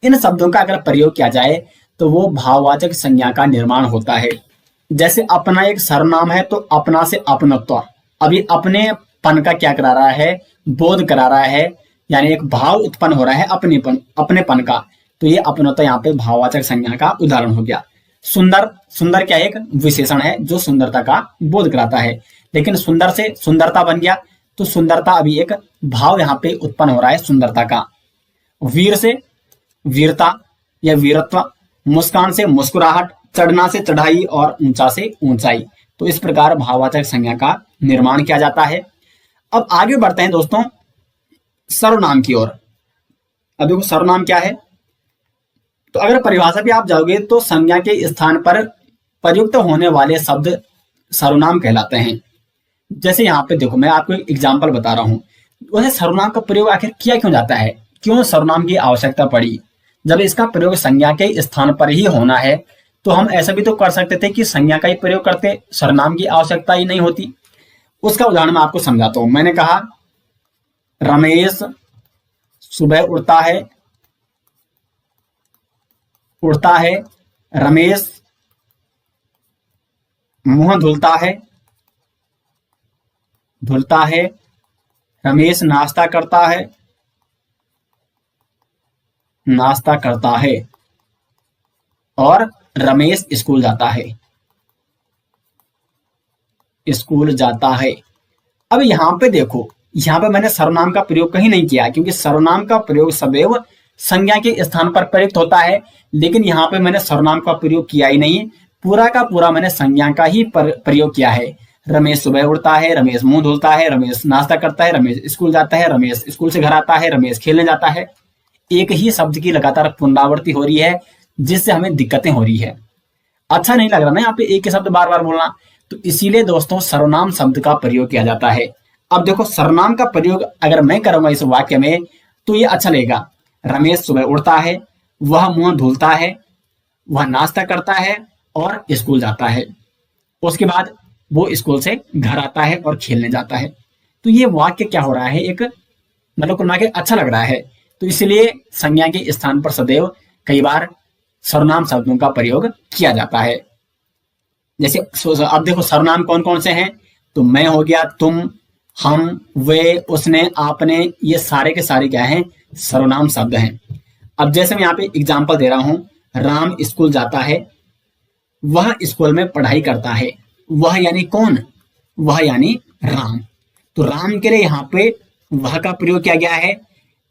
इन शब्दों का अगर प्रयोग किया जाए तो वो भाववाचक संज्ञा का निर्माण होता है। जैसे अपना एक सर्वनाम है तो अपना से अपनत्व, अभी अपने पन का क्या करा रहा है, बोध करा रहा है, यानी एक भाव उत्पन्न हो रहा है अपनेपन का, तो ये अपनत्व यहाँ पे भाववाचक संज्ञा का उदाहरण हो गया। सुंदर, सुंदर क्या एक विशेषण है जो सुंदरता का बोध कराता है, लेकिन सुंदर से सुंदरता बन गया तो सुंदरता अभी एक भाव यहाँ पे उत्पन्न हो रहा है सुंदरता का। वीर से वीरता या वीरत्व, मुस्कान से मुस्कुराहट, चढ़ना से चढ़ाई और ऊंचा से ऊंचाई, तो इस प्रकार भाववाचक संज्ञा का निर्माण किया जाता है। अब आगे बढ़ते हैं दोस्तों सर्वनाम की ओर। अब देखो सर्वनाम क्या है। तो अगर परिभाषा पे आप जाओगे तो संज्ञा के स्थान पर प्रयुक्त होने वाले शब्द सर्वनाम कहलाते हैं। जैसे यहाँ पे देखो मैं आपको एक एग्जाम्पल बता रहा हूँ। वैसे सर्वनाम का प्रयोग आखिर किया क्यों जाता है, क्यों सर्वनाम की आवश्यकता पड़ी। जब इसका प्रयोग संज्ञा के स्थान पर ही होना है तो हम ऐसा भी तो कर सकते थे कि संज्ञा का ही प्रयोग करते, सर्वनाम की आवश्यकता ही नहीं होती। उसका उदाहरण मैं आपको समझाता हूं। मैंने कहा रमेश सुबह उठता है, रमेश मुंह धुलता है, रमेश नाश्ता करता है और रमेश स्कूल जाता है। अब यहाँ पे देखो, यहाँ पे मैंने सर्वनाम का प्रयोग कहीं नहीं किया, क्योंकि सर्वनाम का प्रयोग सदैव संज्ञा के स्थान पर प्रयुक्त होता है, लेकिन यहाँ पे मैंने सर्वनाम का प्रयोग किया ही नहीं, पूरा का पूरा मैंने संज्ञा का ही प्रयोग किया है। रमेश सुबह उठता है, रमेश मुंह धुलता है, रमेश नाश्ता करता है, रमेश स्कूल जाता है, रमेश स्कूल से घर आता है, रमेश खेलने जाता है। एक ही शब्द की लगातार पुनरावृत्ति हो रही है, जिससे हमें दिक्कतें हो रही है। अच्छा नहीं लग रहा ना यहाँ पे एक ही शब्द बार बार बोलना, तो इसीलिए दोस्तों सर्वनाम शब्द का प्रयोग किया जाता है। अब देखो सर्वनाम का प्रयोग अगर मैं करूंगा इस वाक्य में तो ये अच्छा लगेगा। रमेश सुबह उठता है, वह मुंह धुलता है, वह नाश्ता करता है और स्कूल जाता है, उसके बाद वो स्कूल से घर आता है और खेलने जाता है। तो ये वाक्य क्या हो रहा है, एक मतलब कुल मिला के अच्छा लग रहा है। तो इसलिए संज्ञा के स्थान पर सदैव कई बार सर्वनाम शब्दों का प्रयोग किया जाता है। जैसे अब देखो सर्वनाम कौन कौन से हैं, तो मैं हो गया, तुम, हम, वे, उसने, आपने, ये सारे के सारे क्या हैं, सर्वनाम शब्द हैं। अब जैसे मैं यहाँ पे एग्जांपल दे रहा हूं, राम स्कूल जाता है, वह स्कूल में पढ़ाई करता है। वह यानी कौन, वह यानी राम। तो राम के लिए यहाँ पे वह का प्रयोग किया गया है।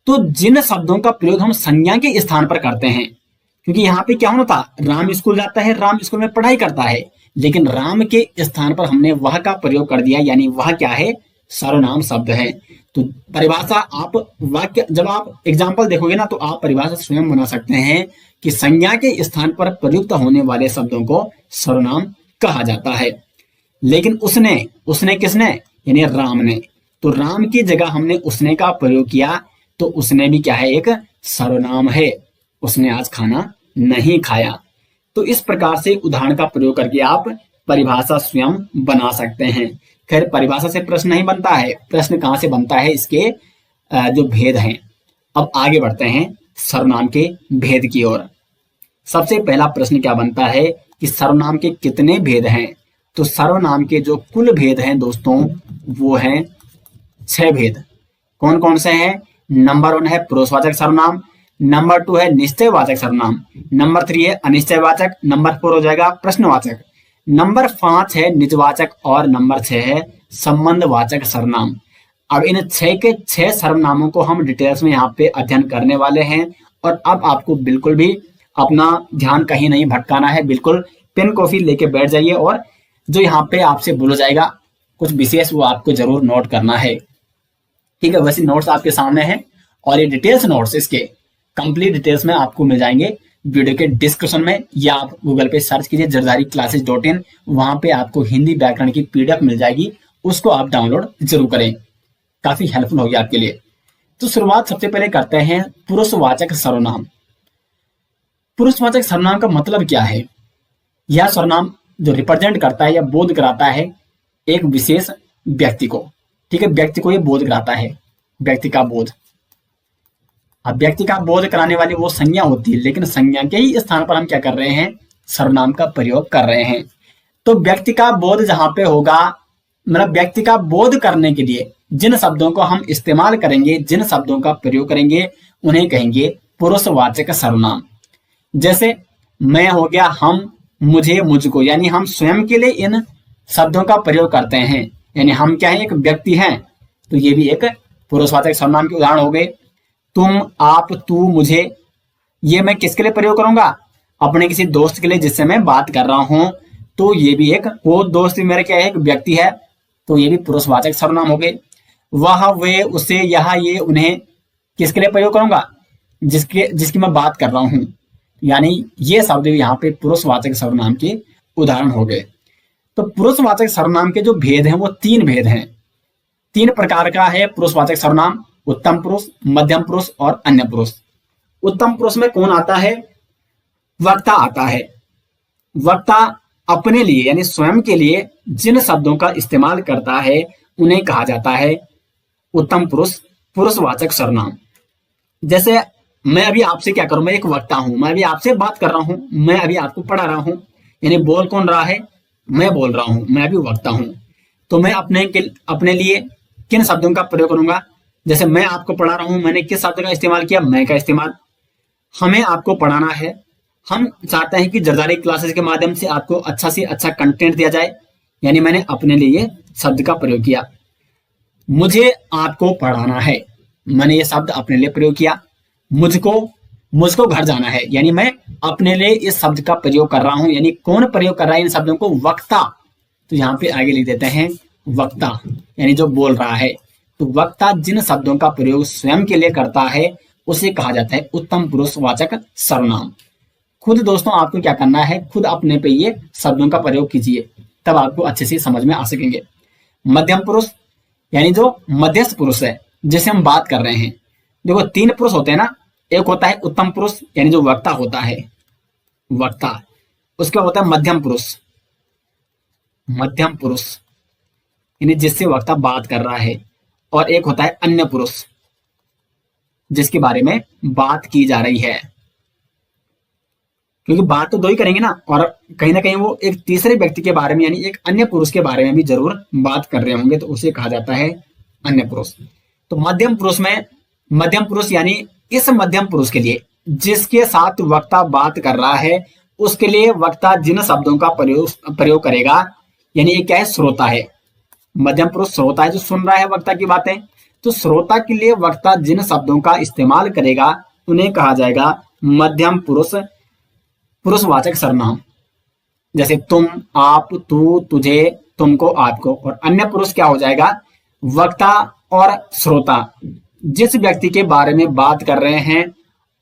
तो जिन शब्दों का प्रयोग हम संज्ञा के स्थान पर करते हैं, क्योंकि यहाँ पे क्या होना था, राम स्कूल जाता है, राम स्कूल में पढ़ाई करता है, लेकिन राम के स्थान पर हमने वह का प्रयोग कर दिया, यानी वह क्या है, सर्वनाम शब्द है। तो परिभाषा आप वाक्य जब आप एग्जाम्पल देखोगे ना तो आप परिभाषा स्वयं बना सकते हैं कि संज्ञा के स्थान पर प्रयुक्त होने वाले शब्दों को सर्वनाम कहा जाता है। लेकिन उसने किसने, यानी राम ने। तो राम की जगह हमने उसने का प्रयोग किया, तो उसने भी क्या है, एक सर्वनाम है। उसने आज खाना नहीं खाया। तो इस प्रकार से उदाहरण का प्रयोग करके आप परिभाषा स्वयं बना सकते हैं। खैर परिभाषा से प्रश्न नहीं बनता है, प्रश्न कहाँ से बनता है, इसके जो भेद हैं। अब आगे बढ़ते हैं सर्वनाम के भेद की ओर। सबसे पहला प्रश्न क्या बनता है कि सर्वनाम के कितने भेद हैं। तो सर्वनाम के जो कुल भेद हैं दोस्तों वो हैं 6 भेद। कौन कौन से हैं, नंबर 1 है पुरुषवाचक सर्वनाम, नंबर 2 है निश्चयवाचक सर्वनाम, नंबर 3 है अनिश्चयवाचक, नंबर 4 हो जाएगा प्रश्नवाचक, नंबर 5 है निजवाचक और नंबर 6 है संबंधवाचक सर्वनाम। अब इन 6 के 6 सर्वनामों को हम डिटेल्स में यहाँ पे अध्ययन करने वाले हैं। और अब आपको बिल्कुल भी अपना ध्यान कहीं नहीं भटकाना है, बिल्कुल पेन कॉपी लेके बैठ जाइए और जो यहाँ पे आपसे बोला जाएगा कुछ विशेष वो आपको जरूर नोट करना है। ठीक है, वैसे नोट्स आपके सामने हैं और ये डिटेल्स नोट्स इसके कंप्लीट डिटेल्स में आपको मिल जाएंगे वीडियो के डिस्क्रिप्शन में, या आप गूगल पे सर्च कीजिए jardari-classes.in, वहां पे आपको हिंदी व्याकरण की पीडीएफ मिल जाएगी, उसको आप डाउनलोड जरूर करें, काफी हेल्पफुल होगी आपके लिए। तो शुरुआत सबसे पहले करते हैं पुरुषवाचक सर्वनाम। पुरुषवाचक सर्वनाम का मतलब क्या है? यह सर्वनाम जो रिप्रेजेंट करता है या बोध कराता है एक विशेष व्यक्ति को। ठीक है, व्यक्ति को ये बोध कराता है, व्यक्ति का बोध। अब व्यक्ति का बोध कराने वाली वो संज्ञा होती है, लेकिन संज्ञा के ही स्थान पर हम क्या कर रहे हैं? सर्वनाम का प्रयोग कर रहे हैं। तो व्यक्ति का बोध जहां पे होगा, मतलब व्यक्ति का बोध करने के लिए जिन शब्दों को हम इस्तेमाल करेंगे, जिन शब्दों का प्रयोग करेंगे, उन्हें कहेंगे पुरुषवाचक सर्वनाम। जैसे मैं हो गया, हम, मुझे, मुझको, यानी हम स्वयं के लिए इन शब्दों का प्रयोग करते हैं, यानी हम क्या है? एक व्यक्ति हैं, तो ये भी एक पुरुषवाचक सर्वनाम के उदाहरण हो गए। तुम, आप, तू, मुझे, ये मैं किसके लिए प्रयोग करूंगा? अपने किसी दोस्त के लिए जिससे मैं बात कर रहा हूं, तो ये भी एक, वो दोस्त मेरा क्या है? एक व्यक्ति है, तो ये भी पुरुषवाचक सर्वनाम हो गए। वह, वे, उसे, यह, ये, उन्हें किसके लिए प्रयोग करूंगा? जिसकी मैं बात कर रहा हूं, यानी ये शब्द यहाँ पे पुरुषवाचक सर्वनाम के उदाहरण हो गए। तो पुरुषवाचक सर्वनाम के जो भेद हैं वो 3 भेद हैं। 3 प्रकार का है पुरुषवाचक सर्वनाम: उत्तम पुरुष, मध्यम पुरुष और अन्य पुरुष। उत्तम पुरुष में कौन आता है? वक्ता आता है। वक्ता अपने लिए यानी स्वयं के लिए जिन शब्दों का इस्तेमाल करता है उन्हें कहा जाता है उत्तम पुरुष, पुरुषवाचक सर्वनाम। जैसे मैं अभी आपसे क्या करूं? मैं एक वक्ता हूं, मैं अभी आपसे बात कर रहा हूं, मैं अभी आपको पढ़ा रहा हूं, यानी बोल कौन रहा है? मैं बोल रहा हूं, मैं अभी वक्ता हूं। तो मैं अपने लिए किन शब्दों का प्रयोग करूंगा? जैसे मैं आपको पढ़ा रहा हूं, मैंने किस शब्द का इस्तेमाल किया? मैं का इस्तेमाल। हमें आपको पढ़ाना है, हम चाहते हैं कि जरदारी क्लासेस के माध्यम से आपको अच्छा से अच्छा कंटेंट दिया जाए, यानी मैंने अपने लिए शब्द का प्रयोग किया। मुझे आपको पढ़ाना है, मैंने ये शब्द अपने लिए प्रयोग किया। मुझको घर जाना है, यानी मैं अपने लिए इस शब्द का प्रयोग कर रहा हूं, यानी कौन प्रयोग कर रहा है इन शब्दों को? वक्ता। तो यहाँ पे आगे लिख देते हैं वक्ता, यानी जो बोल रहा है। तो वक्ता जिन शब्दों का प्रयोग स्वयं के लिए करता है उसे कहा जाता है उत्तम पुरुषवाचक सर्वनाम। खुद दोस्तों आपको क्या करना है? खुद अपने पे ये शब्दों का प्रयोग कीजिए, तब आपको अच्छे से समझ में आ सकेंगे। मध्यम पुरुष यानी जो मध्यस्थ पुरुष है जिसे हम बात कर रहे हैं। देखो 3 पुरुष होते हैं ना, एक होता है उत्तम पुरुष यानी जो वक्ता होता है, वक्ता। उसके होता है मध्यम पुरुष, मध्यम पुरुष यानी जिससे वक्ता बात कर रहा है, और एक होता है अन्य पुरुष जिसके बारे में बात की जा रही है। क्योंकि बात तो 2 ही करेंगे ना, और कहीं ना कहीं वो एक तीसरे व्यक्ति के बारे में यानी एक अन्य पुरुष के बारे में भी जरूर बात कर रहे होंगे, तो उसे कहा जाता है अन्य पुरुष। तो मध्यम पुरुष में, मध्यम पुरुष यानी इस मध्यम पुरुष के लिए जिसके साथ वक्ता बात कर रहा है उसके लिए वक्ता जिन शब्दों का प्रयोग करेगा, यानी ये क्या है? श्रोता है। मध्यम पुरुष श्रोता है जो सुन रहा है वक्ता की बातें। तो श्रोता के लिए वक्ता जिन शब्दों का इस्तेमाल करेगा उन्हें कहा जाएगा मध्यम पुरुष, पुरुषवाचक सर्वनाम। जैसे तुम, आप, तू, तुझे, तुमको, आपको। और अन्य पुरुष क्या हो जाएगा? वक्ता और श्रोता जिस व्यक्ति के बारे में बात कर रहे हैं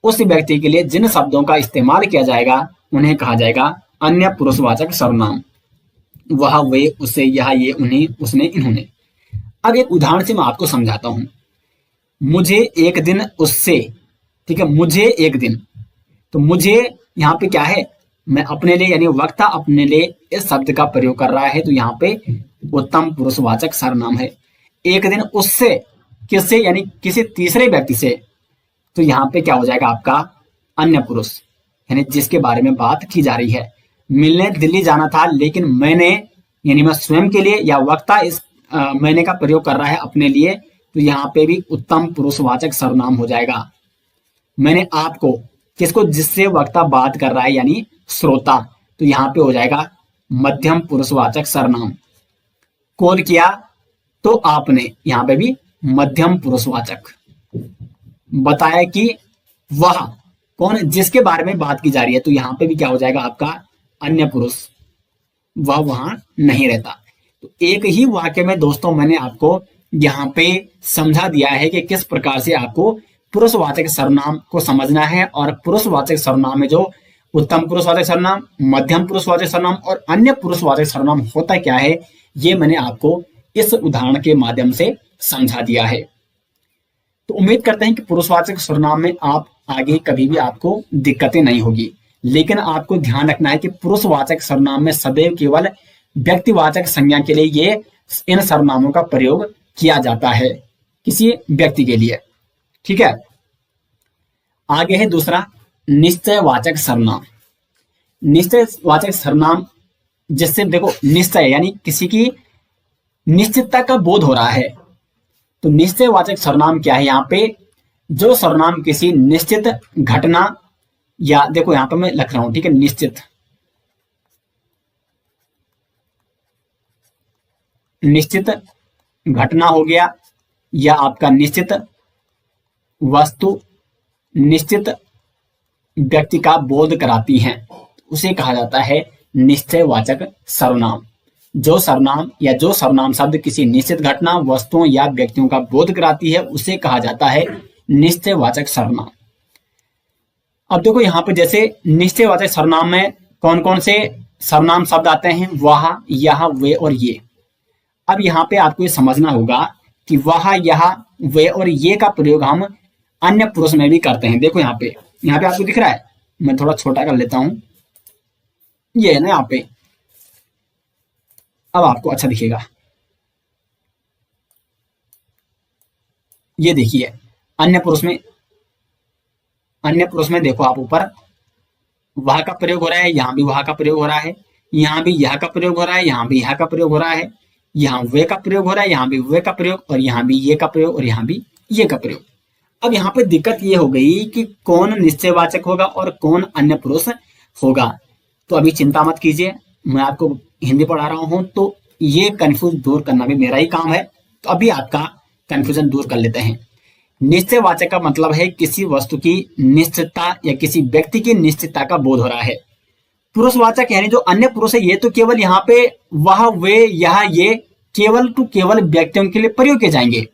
उस व्यक्ति के लिए जिन शब्दों का इस्तेमाल किया जाएगा उन्हें कहा जाएगा अन्य पुरुषवाचक सर्वनाम। वह, वे, उसे, यह, ये, उन्हें, उसने, इन्होंने। अब एक उदाहरण से मैं आपको समझाता हूं। मुझे एक दिन उससे, ठीक है, मुझे एक दिन। तो मुझे यहाँ पे क्या है? मैं अपने लिए यानी वक्ता अपने लिए इस शब्द का प्रयोग कर रहा है, तो यहाँ पे उत्तम पुरुषवाचक सर्वनाम है। एक दिन उससे, किससे? यानी किसी तीसरे व्यक्ति से। तो यहाँ पे क्या हो जाएगा आपका? अन्य पुरुष यानी जिसके बारे में बात की जा रही है। मिलने दिल्ली जाना था, लेकिन मैंने, यानी मैं स्वयं के लिए या वक्ता इस मैंने का प्रयोग कर रहा है अपने लिए, तो यहाँ पे भी उत्तम पुरुषवाचक सर्वनाम हो जाएगा। मैंने आपको, किसको? जिससे वक्ता बात कर रहा है यानी श्रोता, तो यहाँ पे हो जाएगा मध्यम पुरुषवाचक सर्वनाम। कॉल किया तो आपने, यहां पे भी मध्यम पुरुषवाचक। बताया कि वह, कौन, जिसके बारे में बात की जा रही है, तो यहां पे भी क्या हो जाएगा आपका अन्य पुरुष, वह वहां नहीं रहता। तो एक ही वाक्य में दोस्तों मैंने आपको यहाँ पे समझा दिया है कि किस प्रकार से आपको पुरुषवाचक सर्वनाम को समझना है, और पुरुषवाचक सर्वनाम में जो उत्तम पुरुषवाचक सर्वनाम, मध्यम पुरुषवाचक सर्वनाम और अन्य पुरुषवाचक सर्वनाम होता क्या है, ये मैंने आपको इस उदाहरण के माध्यम से समझा दिया है। तो उम्मीद करते हैं कि पुरुषवाचक सर्वनाम में आप आगे कभी भी आपको दिक्कतें नहीं होगी। लेकिन आपको ध्यान रखना है कि पुरुषवाचक सर्वनाम में सदैव केवल व्यक्तिवाचक संज्ञा के लिए ये इन सर्वनामों का प्रयोग किया जाता है, किसी व्यक्ति के लिए। ठीक है, आगे है दूसरा निश्चयवाचक सर्वनाम। निश्चयवाचक सर्वनाम जिससे देखो निश्चय यानी किसी की निश्चितता का बोध हो रहा है। तो निश्चयवाचक सर्वनाम क्या है, यहाँ पे जो सर्वनाम किसी निश्चित घटना, या देखो यहां पे मैं लिख रहा हूं, ठीक है, निश्चित घटना हो गया, या आपका निश्चित वस्तु निश्चित व्यक्ति का बोध कराती हैं, उसे कहा जाता है निश्चयवाचक सर्वनाम। जो सर्वनाम या जो सर्वनाम शब्द किसी निश्चित घटना, वस्तुओं या व्यक्तियों का बोध कराती है, उसे कहा जाता है निश्चयवाचक सर्वनाम। अब देखो यहाँ पे जैसे निश्चयवाचक सर्वनाम में कौन कौन से सर्वनाम शब्द आते हैं, वह, यह, वे और ये। अब यहाँ पे आपको ये समझना होगा कि वह, यह, वे और ये का प्रयोग हम अन्य पुरुष में भी करते हैं। देखो यहाँ पे आपको दिख रहा है, मैं थोड़ा छोटा कर लेता हूं, ये है ना यहाँ पे, अब आपको अच्छा दिखेगा। ये देखिए अन्य पुरुष में देखो आप ऊपर वह का प्रयोग हो रहा है, यहां भी वह का प्रयोग हो रहा है, यहां भी यह का प्रयोग हो रहा है, यहां भी यह का प्रयोग हो रहा है, यहां वे का प्रयोग हो रहा है, यहां भी वे का प्रयोग, और यहां भी ये का प्रयोग, और यहां भी ये का प्रयोग। अब यहाँ पे दिक्कत ये हो गई कि कौन निश्चयवाचक होगा और कौन अन्य पुरुष होगा। तो अभी चिंता मत कीजिए, मैं आपको हिंदी पढ़ा रहा हूं, तो ये कंफ्यूज दूर करना भी मेरा ही काम है। तो अभी आपका कंफ्यूजन दूर कर लेते हैं। निश्चयवाचक का मतलब है किसी वस्तु की निश्चितता या किसी व्यक्ति की निश्चितता का बोध हो रहा है। पुरुषवाचक यानी जो अन्य पुरुष है, ये तो केवल यहाँ पे वह, वे, यह, ये केवल व्यक्तियों के लिए प्रयोग किए जाएंगे।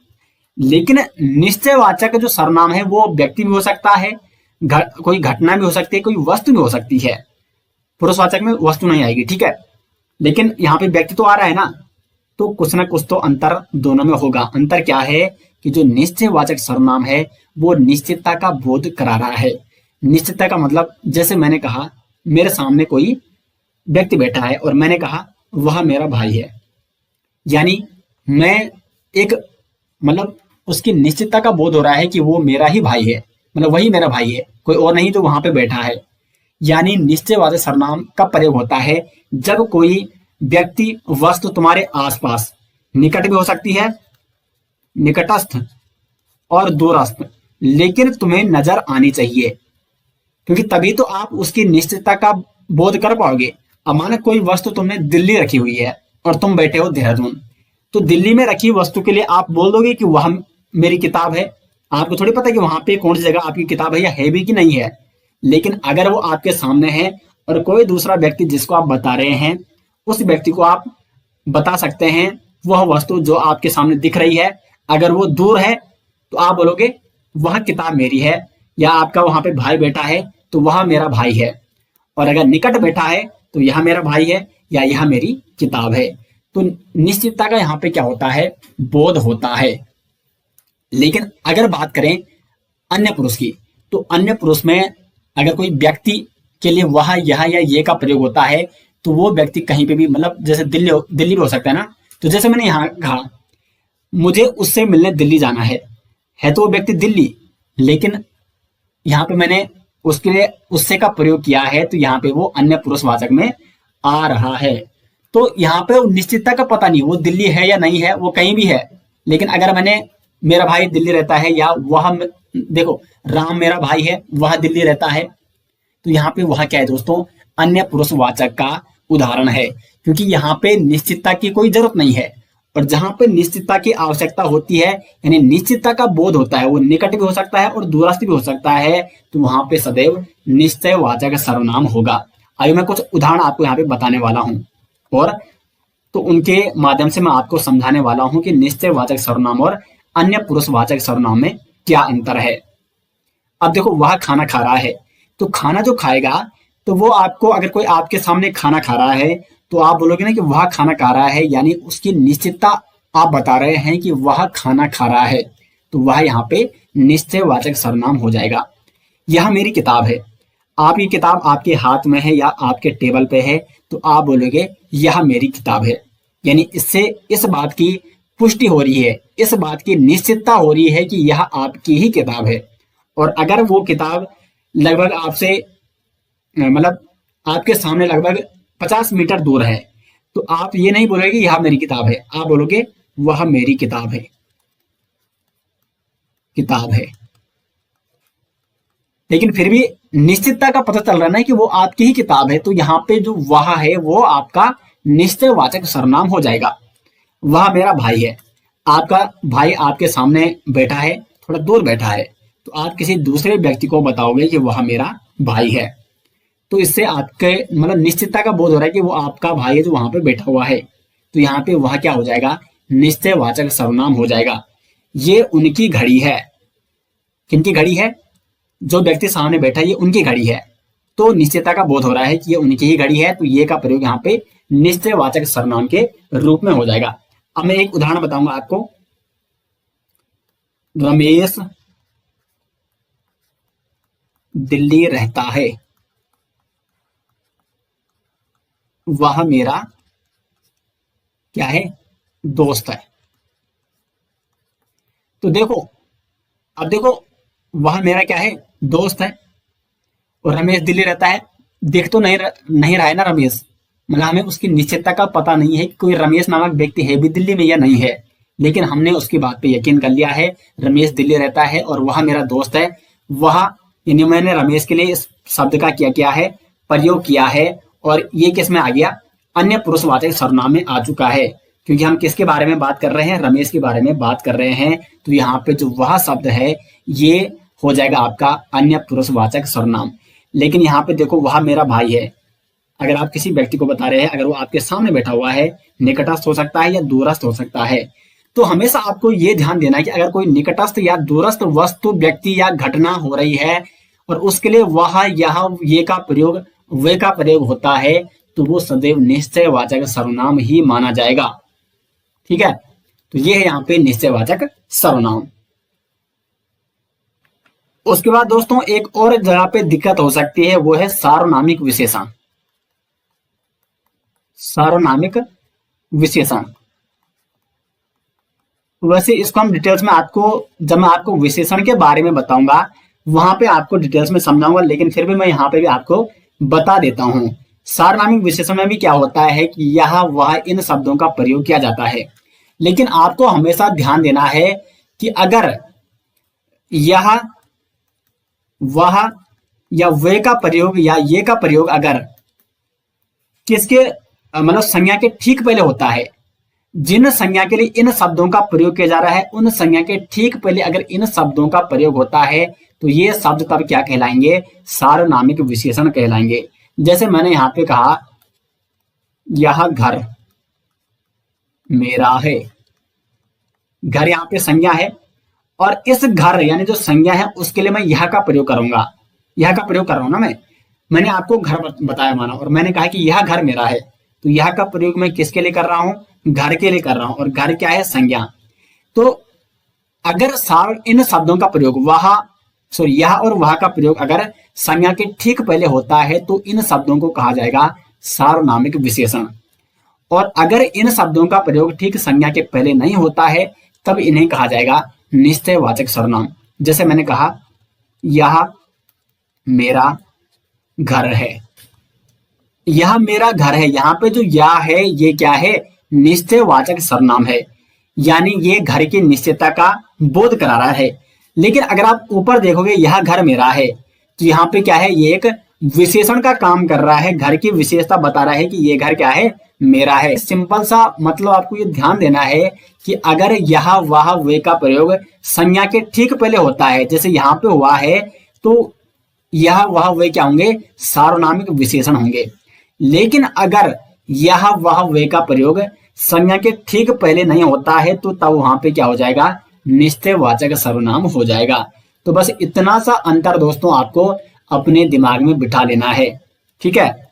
लेकिन निश्चयवाचक जो सर्वनाम है वो व्यक्ति भी हो सकता है, कोई घटना भी हो सकती है, कोई वस्तु भी हो सकती है। पुरुषवाचक में वस्तु नहीं आएगी, ठीक है, लेकिन यहाँ पे व्यक्ति तो आ रहा है ना, तो कुछ ना कुछ तो अंतर दोनों में होगा। अंतर क्या है कि जो निश्चयवाचक सर्वनाम है वो निश्चितता का बोध करा रहा है। निश्चितता का मतलब, जैसे मैंने कहा मेरे सामने कोई व्यक्ति बैठा है और मैंने कहा वह मेरा भाई है, यानी मैं एक, मतलब उसकी निश्चितता का बोध हो रहा है कि वो मेरा ही भाई है, मतलब वही मेरा भाई है, कोई और नहीं जो वहां पे बैठा है। यानी निश्चयवाचक सर्वनाम का प्रयोग होता है जब कोई व्यक्ति, वस्तु तुम्हारे आसपास, निकट भी हो सकती है, निकटस्थ और दूरस्थ, लेकिन तुम्हें नजर आनी चाहिए, क्योंकि तभी तो आप उसकी निश्चितता का बोध कर पाओगे। अब माना कोई वस्तु तुमने दिल्ली रखी हुई है और तुम बैठे हो देहरादून, तो दिल्ली में रखी वस्तु के लिए आप बोल दोगे कि वह मेरी किताब है। आपको थोड़ी पता कि वहां पे कौन सी जगह आपकी किताब है या है भी कि नहीं है। लेकिन अगर वो आपके सामने है और कोई दूसरा व्यक्ति जिसको आप बता रहे हैं, उस व्यक्ति को आप बता सकते हैं वह वस्तु जो आपके सामने दिख रही है। अगर वो दूर है तो आप बोलोगे वह किताब मेरी है, या आपका वहां पे भाई बैठा है तो वह मेरा भाई है, और अगर निकट बैठा है तो यह मेरा भाई है या यह मेरी किताब है। तो निश्चितता का यहाँ पे क्या होता है, बोध होता है। लेकिन अगर बात करें अन्य पुरुष की, तो अन्य पुरुष में अगर कोई व्यक्ति के लिए वह, यह या ये का प्रयोग होता है, तो वो व्यक्ति कहीं पे भी, मतलब जैसे दिल्ली भी हो सकता है ना। तो जैसे मैंने यहाँ कहा मुझे उससे मिलने दिल्ली जाना है तो वो व्यक्ति दिल्ली, लेकिन यहाँ पे मैंने उसके लिए उससे का प्रयोग किया है, तो यहाँ पे वो अन्य पुरुषवाचक में आ रहा है। तो यहाँ पे निश्चितता का पता नहीं वो दिल्ली है या नहीं है, वो कहीं भी है। लेकिन अगर मैंने मेरा भाई दिल्ली रहता है, या वह, देखो राम मेरा भाई है वह दिल्ली रहता है, तो यहाँ पे वह क्या है दोस्तों, अन्य पुरुषवाचक का उदाहरण है, क्योंकि यहाँ पे निश्चितता की कोई जरूरत नहीं है। और जहां पे निश्चितता की आवश्यकता होती है, यानी निश्चितता का बोध होता है, वो निकट भी हो सकता है और दूरस्थ भी हो सकता है, तो वहां पे सदैव निश्चयवाचक सर्वनाम होगा। आइए मैं कुछ उदाहरण आपको यहाँ पे बताने वाला हूँ, और तो उनके माध्यम से मैं आपको समझाने वाला हूं कि निश्चयवाचक सर्वनाम और अन्य पुरुषवाचक सर्वनाम में क्या अंतर है। अब देखो, वह खाना खा रहा है, तो खाना जो खाएगा, तो वो आपको, अगर कोई आपके सामने खाना खा रहा है तो आप बोलोगे ना कि वह खाना खा रहा है, यानी उसकी निश्चितता आप बता रहे हैं कि वह खाना खा रहा है, तो वह यहाँ पे निश्चयवाचक सर्वनाम हो जाएगा। यह मेरी किताब है, आपकी किताब आपके हाथ में है या आपके टेबल पे है, तो आप बोलोगे यह मेरी किताब है, यानी इससे इस बात की पुष्टि हो रही है, इस बात की निश्चितता हो रही है कि यह आपकी ही किताब है। और अगर वो किताब लगभग आपसे, मतलब आपके सामने लगभग 50 मीटर दूर है, तो आप ये नहीं बोलोगे कि यह मेरी किताब है, आप बोलोगे वह मेरी किताब है, किताब है। लेकिन फिर भी निश्चितता का पता चल रहा है ना कि वो आपकी ही किताब है, तो यहाँ पे जो वह है वो आपका निश्चयवाचक सर्वनाम हो जाएगा। वह मेरा भाई है, आपका भाई आपके सामने बैठा है, थोड़ा दूर बैठा है, तो आप किसी दूसरे व्यक्ति को बताओगे कि वह मेरा भाई है, तो इससे आपके मतलब निश्चितता का बोध हो रहा है कि वो आपका भाई है जो वहां पे बैठा हुआ है, तो यहाँ पे वह क्या हो जाएगा, निश्चयवाचक सर्वनाम हो जाएगा। ये उनकी घड़ी है, किनकी घड़ी है, जो व्यक्ति सामने बैठा है ये उनकी घड़ी है, तो निश्चितता का बोध हो रहा है कि ये उनकी ही घड़ी है, तो ये का प्रयोग यहाँ पे निश्चयवाचक सर्वनाम के रूप में हो जाएगा। अब मैं एक उदाहरण बताऊंगा आपको। रमेश दिल्ली रहता है, वह मेरा क्या है, दोस्त है। तो देखो, अब देखो, वह मेरा क्या है, दोस्त है, और रमेश दिल्ली रहता है। देख तो नहीं रहा है ना रमेश, मतलब हमें उसकी निश्चितता का पता नहीं है कि कोई रमेश नामक व्यक्ति है भी दिल्ली में या नहीं है, लेकिन हमने उसकी बात पे यकीन कर लिया है, रमेश दिल्ली रहता है और वह मेरा दोस्त है। वह, यानी मैंने रमेश के लिए इस शब्द का क्या है, प्रयोग किया है, और ये किस में आ गया, अन्य पुरुषवाचक सर्वनाम में आ चुका है, क्योंकि हम किसके बारे में बात कर रहे हैं, रमेश के बारे में बात कर रहे हैं, तो यहाँ पे जो वह शब्द है ये हो जाएगा आपका अन्य पुरुषवाचक सर्वनाम। लेकिन यहाँ पे देखो, वह मेरा भाई है, अगर आप किसी व्यक्ति को बता रहे हैं, अगर वो आपके सामने बैठा हुआ है, निकटस्थ हो सकता है या दूरस्थ हो सकता है, तो हमेशा आपको ये ध्यान देना है कि अगर कोई निकटस्थ या दूरस्थ वस्तु, व्यक्ति या घटना हो रही है और उसके लिए वह, यह, ये का प्रयोग, वे का प्रयोग होता है, तो वो सदैव निश्चयवाचक सर्वनाम ही माना जाएगा। ठीक है, तो ये है यहाँ पे निश्चयवाचक सर्वनाम। उसके बाद दोस्तों एक और जगह पे दिक्कत हो सकती है, वो है सार्वनामिक विशेषण। सार्वनामिक विशेषण, वैसे इसको हम डिटेल्स में आपको, जब मैं आपको विशेषण के बारे में बताऊंगा वहां पे आपको डिटेल्स में समझाऊंगा, लेकिन फिर भी मैं यहाँ पे भी आपको बता देता हूं। सार्वनामिक विशेषण में भी क्या होता है कि यह वह इन शब्दों का प्रयोग किया जाता है, लेकिन आपको हमेशा ध्यान देना है कि अगर यह, वह या वे का प्रयोग या ये का प्रयोग अगर किसके, मतलब संज्ञा के ठीक पहले होता है, जिन संज्ञा के लिए इन शब्दों का प्रयोग किया जा रहा है उन संज्ञा के ठीक पहले अगर इन शब्दों का प्रयोग होता है, तो ये शब्द तब क्या कहलाएंगे, सार्वनामिक विशेषण कहलाएंगे। जैसे मैंने यहाँ पे कहा, यह घर मेरा है, घर यहाँ पे संज्ञा है, और इस घर यानी जो संज्ञा है उसके लिए मैं यह का प्रयोग करूंगा, यह का प्रयोग कर रहा हूं ना, मैंने आपको घर बताया माना, और मैंने कहा कि यह घर मेरा है, तो यह का प्रयोग मैं किसके लिए कर रहा हूं, घर के लिए कर रहा हूं, और घर क्या है, संज्ञा। तो अगर इन शब्दों का प्रयोग यह और वह का प्रयोग अगर संज्ञा के ठीक पहले होता है, तो इन शब्दों को कहा जाएगा सार्वनामिक विशेषण। और अगर इन शब्दों का प्रयोग ठीक संज्ञा के पहले नहीं होता है, तब इन्हें कहा जाएगा निश्चयवाचक सर्वनाम। जैसे मैंने कहा, यह मेरा घर है, यह मेरा घर है, यहाँ पे जो यह है ये क्या है, निश्चयवाचक सर्वनाम है, यानी ये घर की निश्चितता का बोध करा रहा है। लेकिन अगर आप ऊपर देखोगे, यह घर मेरा है, तो यहाँ पे क्या है, ये एक विशेषण का काम कर रहा है, घर की विशेषता बता रहा है कि ये घर क्या है, मेरा है। सिंपल सा मतलब आपको ये ध्यान देना है कि अगर यह वह वे का प्रयोग संज्ञा के ठीक पहले होता है, जैसे यहाँ पे हुआ है, तो यह वह वे क्या होंगे, सार्वनामिक विशेषण होंगे। लेकिन अगर यह वह वे का प्रयोग संज्ञा के ठीक पहले नहीं होता है तो तब वहां पे क्या हो जाएगा, निश्चयवाचक सर्वनाम हो जाएगा। तो बस इतना सा अंतर दोस्तों आपको अपने दिमाग में बिठा लेना है, ठीक है।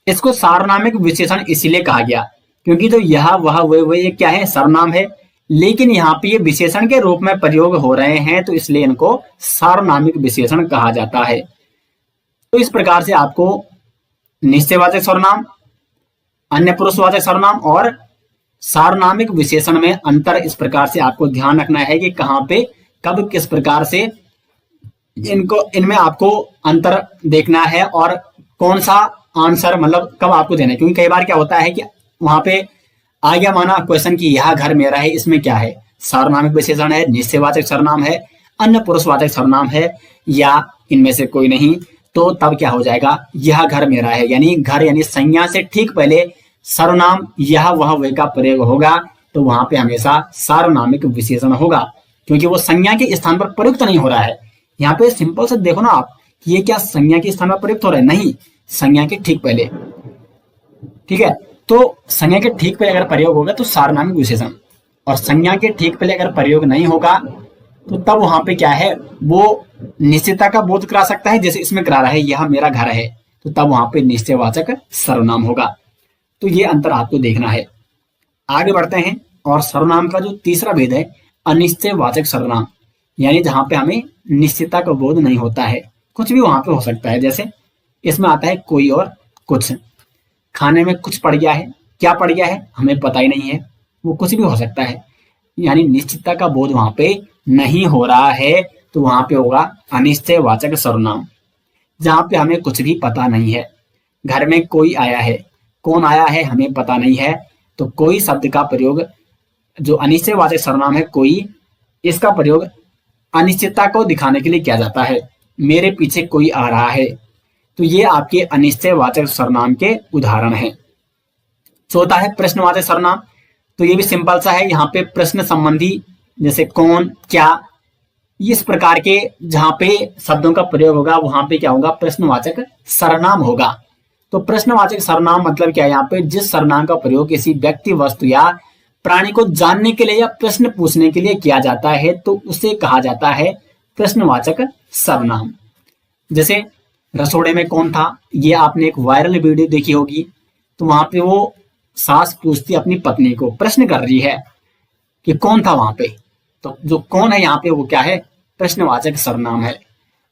इसको सार्वनामिक विशेषण इसीलिए कहा गया क्योंकि तो यह वह वे ये क्या है, सर्वनाम है, लेकिन यहाँ पे ये विशेषण के रूप में प्रयोग हो रहे हैं, तो इसलिए इनको सार्वनामिक विशेषण कहा जाता है। तो इस प्रकार से आपको निश्चयवाचक सर्वनाम, अन्य पुरुषवाचक सर्वनाम और सार्वनामिक विशेषण में अंतर इस प्रकार से आपको ध्यान रखना है कि कहाँ पे कब किस प्रकार से इनमें आपको अंतर देखना है और कौन सा आंसर मतलब कब आपको देना है। क्योंकि कई बार क्या होता है कि वहां पे आ गया माना क्वेश्चन कि यह घर मेरा है, इसमें क्या है, सार्वनामिक विशेषण है, निश्चयवाचक सर्वनाम है, अन्य पुरुषवाचक सर्वनाम है, या इनमें से कोई नहीं, तो तब क्या हो जाएगा, यह घर मेरा है, यानी घर यानी संज्ञा से ठीक पहले सर्वनाम यह वह वे का प्रयोग होगा, तो वहां पे हमेशा सार्वनामिक विशेषण होगा क्योंकि वो संज्ञा के स्थान पर प्रयुक्त नहीं हो रहा है। यहाँ पे सिंपल से देखो ना आप, ये क्या संज्ञा के स्थान पर प्रयुक्त हो रहा है, नहीं, संज्ञा के ठीक पहले, ठीक है। तो संज्ञा के ठीक पहले अगर प्रयोग होगा तो सार्वनामिक विशेषण, और संज्ञा के ठीक पहले अगर प्रयोग नहीं होगा तो तब वहां पे क्या है, वो निश्चितता का बोध करा सकता है, जैसे इसमें करा रहा है यह मेरा घर है, तो तब वहां पे निश्चयवाचक सर्वनाम होगा। तो ये अंतर आपको देखना है। आगे बढ़ते हैं, और सर्वनाम का जो तीसरा भेद है अनिश्चयवाचक सर्वनाम, यानी जहां पे हमें निश्चितता का बोध नहीं होता है, कुछ भी वहां पे हो सकता है। जैसे इसमें आता है कोई और कुछ, खाने में कुछ पड़ गया है, क्या पड़ गया है हमें पता ही नहीं है, वो कुछ भी हो सकता है, यानी निश्चितता का बोध वहां पे नहीं हो रहा है, तो वहां पे होगा अनिश्चयवाचक सर्वनाम। जहां पे हमें कुछ भी पता नहीं है, घर में कोई आया है, कौन आया है हमें पता नहीं है, तो कोई शब्द का प्रयोग जो अनिश्चयवाचक सर्वनाम है कोई, इसका प्रयोग अनिश्चितता को दिखाने के लिए किया जाता है। मेरे पीछे कोई आ रहा है, तो ये आपके अनिश्चयवाचक सर्वनाम के उदाहरण हैं। चौथा है प्रश्नवाचक सर्वनाम, तो ये भी सिंपल सा है, यहाँ पे प्रश्न संबंधी जैसे कौन, क्या, इस प्रकार के जहां पे शब्दों का प्रयोग होगा वहां पे क्या होगा, प्रश्नवाचक सर्वनाम होगा। तो प्रश्नवाचक सर्वनाम मतलब क्या है, यहाँ पे जिस सर्वनाम का प्रयोग किसी व्यक्ति, वस्तु या प्राणी को जानने के लिए या प्रश्न पूछने के लिए किया जाता है, तो उसे कहा जाता है प्रश्नवाचक सर्वनाम। जैसे रसोड़े में कौन था, ये आपने एक वायरल वीडियो देखी होगी, तो वहां पे वो सास पूछती अपनी पत्नी को, प्रश्न कर रही है कि कौन था वहां पे, तो जो कौन है यहाँ पे वो क्या है, प्रश्नवाचक सर्वनाम है।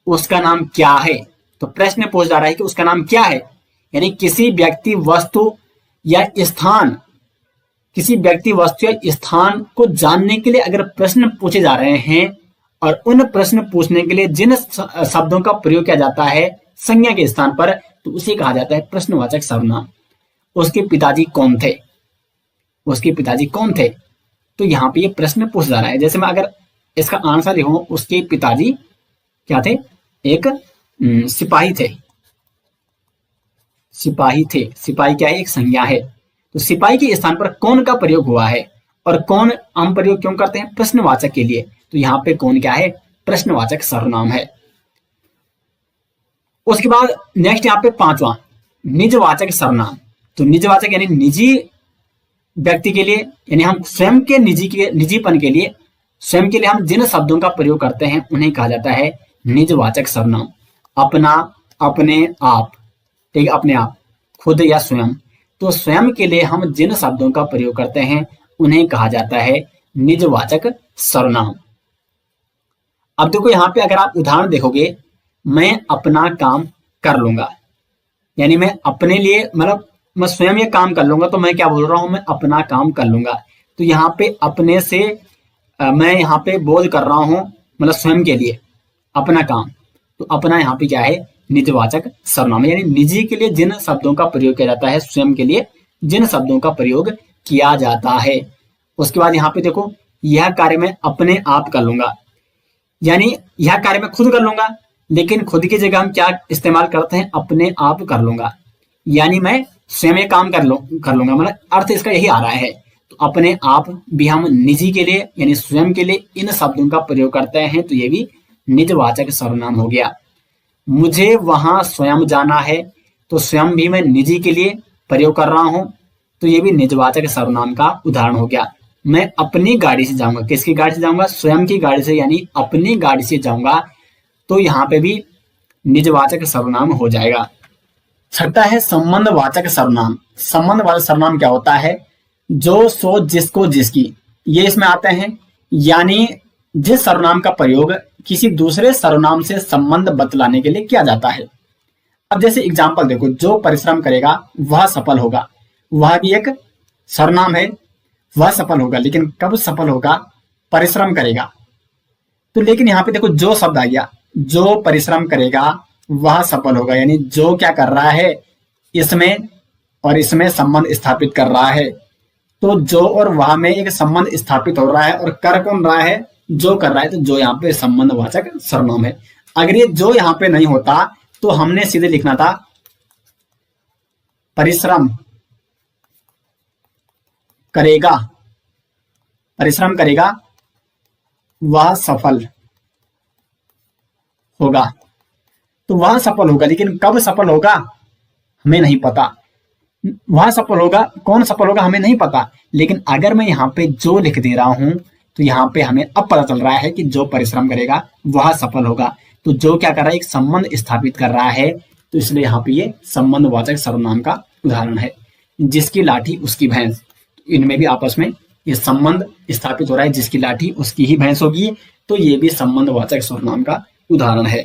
उसका नाम क्या है, तो प्रश्न पूछ जा रहा है कि उसका नाम क्या है, यानी किसी व्यक्ति, वस्तु या स्थान, किसी व्यक्ति, वस्तु या स्थान को जानने के लिए अगर प्रश्न पूछे जा रहे हैं और उन प्रश्न पूछने के लिए जिन शब्दों का प्रयोग किया जाता है संज्ञा के स्थान पर, तो उसे कहा जाता है प्रश्नवाचक सर्वनाम। उसके पिताजी कौन थे, उसके पिताजी कौन थे, तो यहाँ पे ये प्रश्न पूछ जा रहा है। जैसे मैं अगर इसका आंसर लिखूं, उसके पिताजी क्या थे, एक सिपाही थे, सिपाही थे, सिपाही क्या है, एक संज्ञा है, तो सिपाही के स्थान पर कौन का प्रयोग हुआ है, और कौन हम प्रयोग क्यों करते हैं, प्रश्नवाचक के लिए, तो यहाँ पे कौन क्या है, प्रश्नवाचक सर्वनाम है। उसके बाद नेक्स्ट यहाँ पे पांचवा निजवाचक सर्वनाम, तो निजवाचक यानी निजी व्यक्ति के लिए, यानी हम स्वयं के निजीपन के लिए, स्वयं के लिए हम जिन शब्दों का प्रयोग करते हैं उन्हें कहा जाता है निजवाचक सर्वनाम। अपना, अपने, आप, ठीक, अपने आप, खुद या स्वयं, तो स्वयं के लिए हम जिन शब्दों का प्रयोग करते हैं उन्हें कहा जाता है निजवाचक सर्वनाम। अब देखो यहाँ पे अगर आप उदाहरण देखोगे, मैं अपना काम कर लूंगा, यानी मैं अपने लिए मतलब मैं स्वयं ये काम कर लूंगा, तो मैं क्या बोल रहा हूं, मैं अपना काम कर लूंगा। तो यहाँ पे अपने से मैं यहाँ पे बोध कर रहा हूं, मतलब स्वयं के लिए अपना काम, तो अपना यहाँ पे क्या है, निजवाचक सर्वनाम, यानी निजी के लिए जिन शब्दों का प्रयोग किया जाता है, स्वयं के लिए जिन शब्दों का प्रयोग किया जाता है। उसके बाद यहाँ पे देखो, यह कार्य मैं अपने आप कर लूंगा, यानी यह कार्य मैं खुद कर लूंगा, लेकिन खुद की जगह हम क्या इस्तेमाल करते हैं, अपने आप कर लूंगा, यानी मैं स्वयं ये काम कर लूंगा, मतलब अर्थ इसका यही आ रहा है। तो अपने आप भी हम निजी के लिए यानी स्वयं के लिए इन शब्दों का प्रयोग करते हैं, तो ये भी निजवाचक सर्वनाम हो गया। मुझे वहां स्वयं जाना है, तो स्वयं भी मैं निजी के लिए प्रयोग कर रहा हूं, तो ये भी निजवाचक सर्वनाम का उदाहरण हो गया। मैं अपनी गाड़ी से जाऊंगा, किसकी गाड़ी से जाऊंगा, स्वयं की गाड़ी से यानी अपनी गाड़ी से जाऊंगा, तो यहाँ पे भी निजवाचक सर्वनाम हो जाएगा। छठा है संबंधवाचक सर्वनाम। संबंधवाचक सर्वनाम क्या होता है, जो, सो, जिसको, जिसकी, ये इसमें आते हैं, यानी जिस सर्वनाम का प्रयोग किसी दूसरे सर्वनाम से संबंध बतलाने के लिए किया जाता है। अब जैसे एग्जाम्पल देखो, जो परिश्रम करेगा वह सफल होगा, वह भी एक सर्वनाम है, वह सफल होगा, लेकिन कब सफल होगा, परिश्रम करेगा। तो लेकिन यहाँ पे देखो जो शब्द आ गया, जो परिश्रम करेगा वह सफल होगा, यानी जो क्या कर रहा है, इसमें और इसमें संबंध स्थापित कर रहा है। तो जो और वह में एक संबंध स्थापित हो रहा है, और कर कौन रहा है, जो कर रहा है, तो जो यहाँ पे संबंधवाचक सर्वनाम है। अगर ये जो यहाँ पे नहीं होता तो हमने सीधे लिखना था परिश्रम करेगा, परिश्रम करेगा वह सफल होगा, तो वह सफल होगा, लेकिन कब सफल होगा हमें नहीं पता, वह सफल होगा, कौन सफल होगा हमें नहीं पता। लेकिन अगर मैं यहाँ पे जो लिख दे रहा हूं, तो यहाँ पे हमें अब पता चल रहा है कि जो परिश्रम करेगा वह सफल होगा। तो जो क्या कर रहा है, एक संबंध स्थापित कर रहा है, तो इसलिए यहाँ पे ये संबंधवाचक सर्वनाम का उदाहरण है। जिसकी लाठी उसकी भैंस, इनमें भी आपस में ये संबंध स्थापित हो रहा है, जिसकी लाठी उसकी ही भैंस होगी, तो ये भी संबंधवाचक सर्वनाम का उदाहरण है।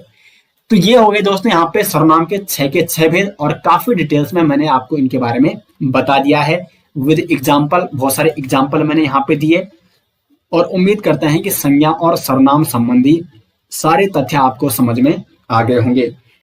तो ये हो गए दोस्तों यहाँ पे सर्वनाम के 6 के 6 भेद, और काफी डिटेल्स में मैंने आपको इनके बारे में बता दिया है विद एग्जाम्पल, बहुत सारे एग्जाम्पल मैंने यहाँ पे दिए, और उम्मीद करते हैं कि संज्ञा और सर्वनाम संबंधी सारे तथ्य आपको समझ में आ गए होंगे।